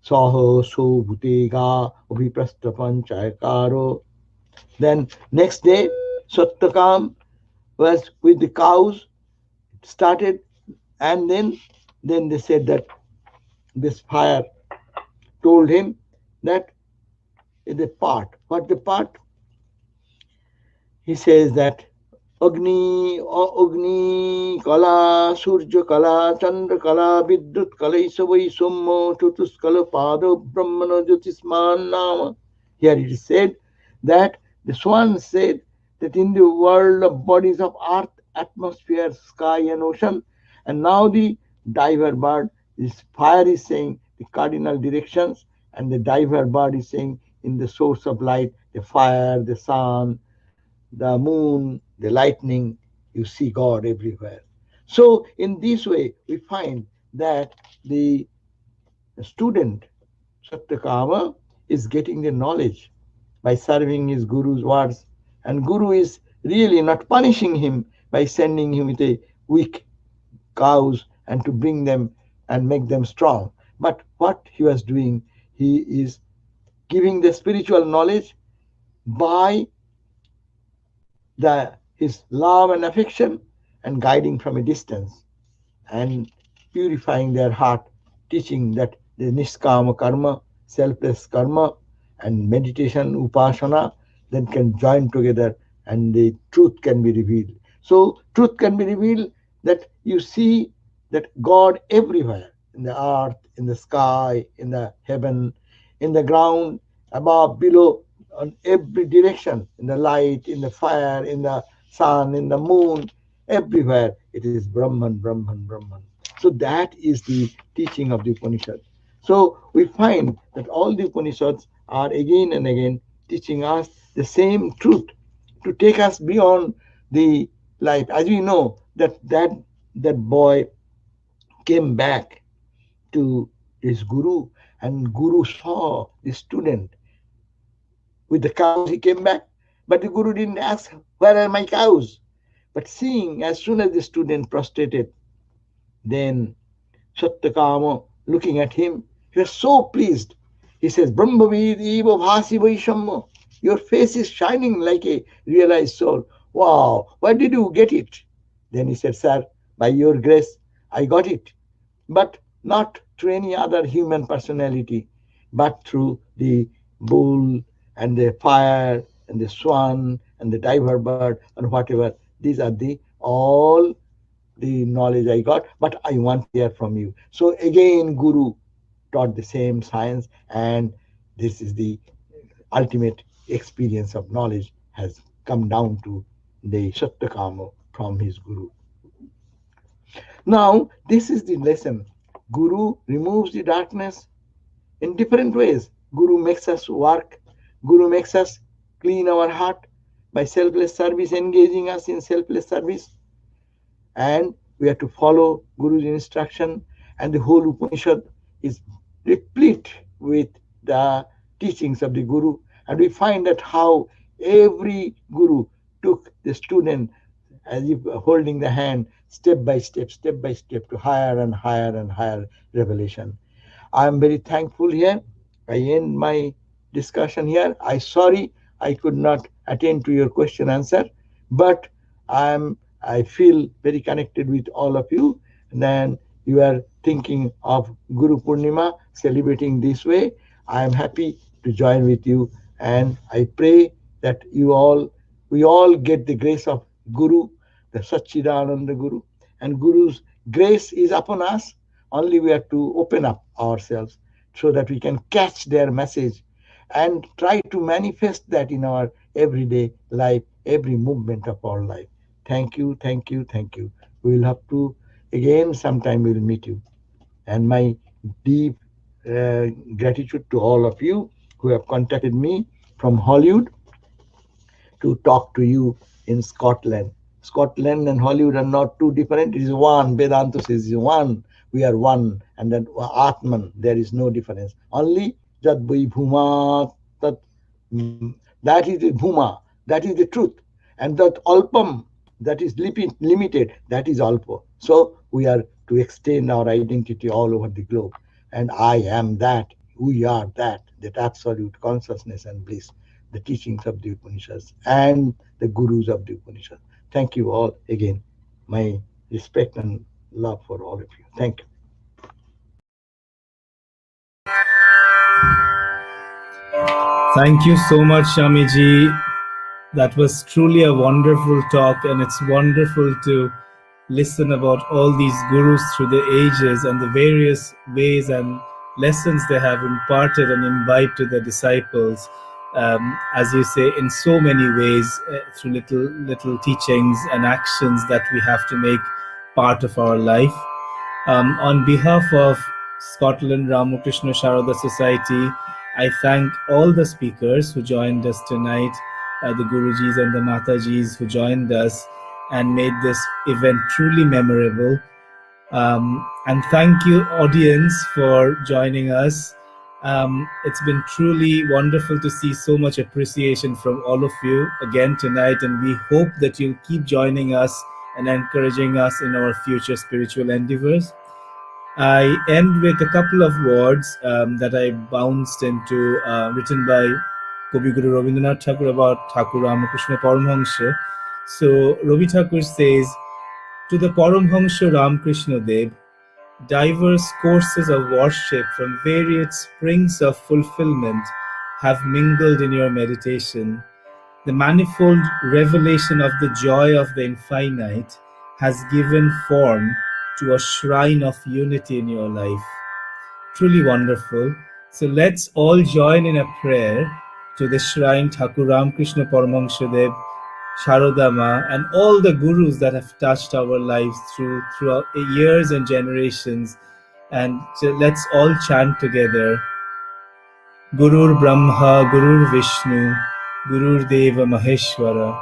Saho so bhutega abhiprastha panchayakaro. Then next day, Sattakam was with the cows started, and then they said that this fire told him that the part. What the part? He says that Agni Kala, Surya Kala, Chandra Kala, Vidyut Kala, Isavai Summo, Tutus Kala, Pada, Brahmana Jyotisman Nama. Here it is said that the swan said that in the world of bodies of earth, atmosphere, sky, and ocean, and now the diver bird, this fire is saying the cardinal directions, and the diver bird is saying in the source of light, the fire, the sun, the moon, the lightning, you see God everywhere. So, in this way, we find that the student, Satyakama, is getting the knowledge by serving his guru's words, and Guru is really not punishing him by sending him with a weak cows and to bring them and make them strong. But what he was doing, he is giving the spiritual knowledge by his love and affection and guiding from a distance and purifying their heart, teaching that the niskama karma, selfless karma, and meditation upasana then can join together and the truth can be revealed. So truth can be revealed that you see that God everywhere, in the earth, in the sky, in the heaven, in the ground, above, below, on every direction, in the light, in the fire, in the sun, in the moon, everywhere it is Brahman, Brahman, Brahman. So that is the teaching of the Upanishad. So we find that all the Upanishads are again and again teaching us the same truth to take us beyond the life. As we know that boy came back to his guru, and guru saw the student with the cows. He came back, but the guru didn't ask, where are my cows? But seeing as soon as the student prostrated, then Satyakama, looking at him, he was so pleased. He says, Brahmavid eva bhasi vaishamma. Your face is shining like a realized soul. Wow, where did you get it? Then he said, Sir, by your grace, I got it. But not through any other human personality, but through the bull and the fire and the swan and the diver bird and whatever. These are the all the knowledge I got, but I want to hear from you. So again, Guru taught the same science, and this is the ultimate experience of knowledge has come down to the Satyakama from his Guru. Now, this is the lesson. Guru removes the darkness in different ways. Guru makes us work. Guru makes us clean our heart by selfless service, engaging us in selfless service. And we have to follow Guru's instruction. And the whole Upanishad is replete with the teachings of the Guru. And we find that how every Guru took the student as if holding the hand step by step to higher and higher and higher revelation. I am very thankful here. I end my discussion here. Sorry I could not attend to your question answer, but I feel very connected with all of you. And then you are thinking of Guru Purnima, celebrating this way. I am happy to join with you, and I pray that we all get the grace of Guru, the Satchidananda Guru, and Guru's grace is upon us. Only we have to open up ourselves so that we can catch their message and try to manifest that in our everyday life, every movement of our life. Thank you, thank you, thank you. We will have to, again, sometime we will meet you. And my deep gratitude to all of you who have contacted me from Hollywood to talk to you in Scotland. Scotland and Hollywood are not two different. It is one. Vedanta says one. We are one. And then Atman, there is no difference. Only Jad Bhai Bhuma, that is the Bhuma, that is the truth. And that Alpam, that is limited, that is Alpa. So we are to extend our identity all over the globe. And I am that, we are that absolute consciousness and bliss, the teachings of the Upanishads and the Gurus of the Upanishads. Thank you all again. My respect and love for all of you. Thank you. Thank you so much, Shamiji. That was truly a wonderful talk, and it's wonderful to listen about all these gurus through the ages and the various ways and lessons they have imparted and imbibed to their disciples. As you say, in so many ways, through little teachings and actions that we have to make part of our life. On behalf of Scotland Ramakrishna Sharada Society, I thank all the speakers who joined us tonight, the Gurujis and the Matajis who joined us and made this event truly memorable. And thank you, audience, for joining us. It's been truly wonderful to see so much appreciation from all of you again tonight, and we hope that you'll keep joining us and encouraging us in our future spiritual endeavors. I end with a couple of words that I bounced into, written by Kavi Guru Rabindranath Thakur about Thakur Ramakrishna Paramhansha. So Ravi Thakur says, to the Paramhansha Ramakrishna Dev, diverse courses of worship from various springs of fulfillment have mingled in your meditation. The manifold revelation of the joy of the infinite has given form to a shrine of unity in your life. Truly wonderful. So let's all join in a prayer to the shrine Thakur Ramakrishna Paramahansa Dev, Sharadama, and all the gurus that have touched our lives throughout years and generations. And let's all chant together. Gurur Brahma, Gurur Vishnu, Gurur Deva Maheshwara,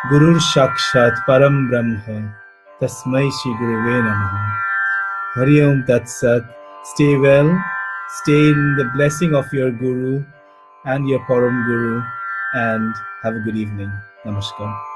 Gurur Shakshat Param Brahma, Tasmai Shri Guruve Namaha. Hari Om Tat Sat. Stay well, stay in the blessing of your Guru and your Param Guru, and have a good evening. Namaskar.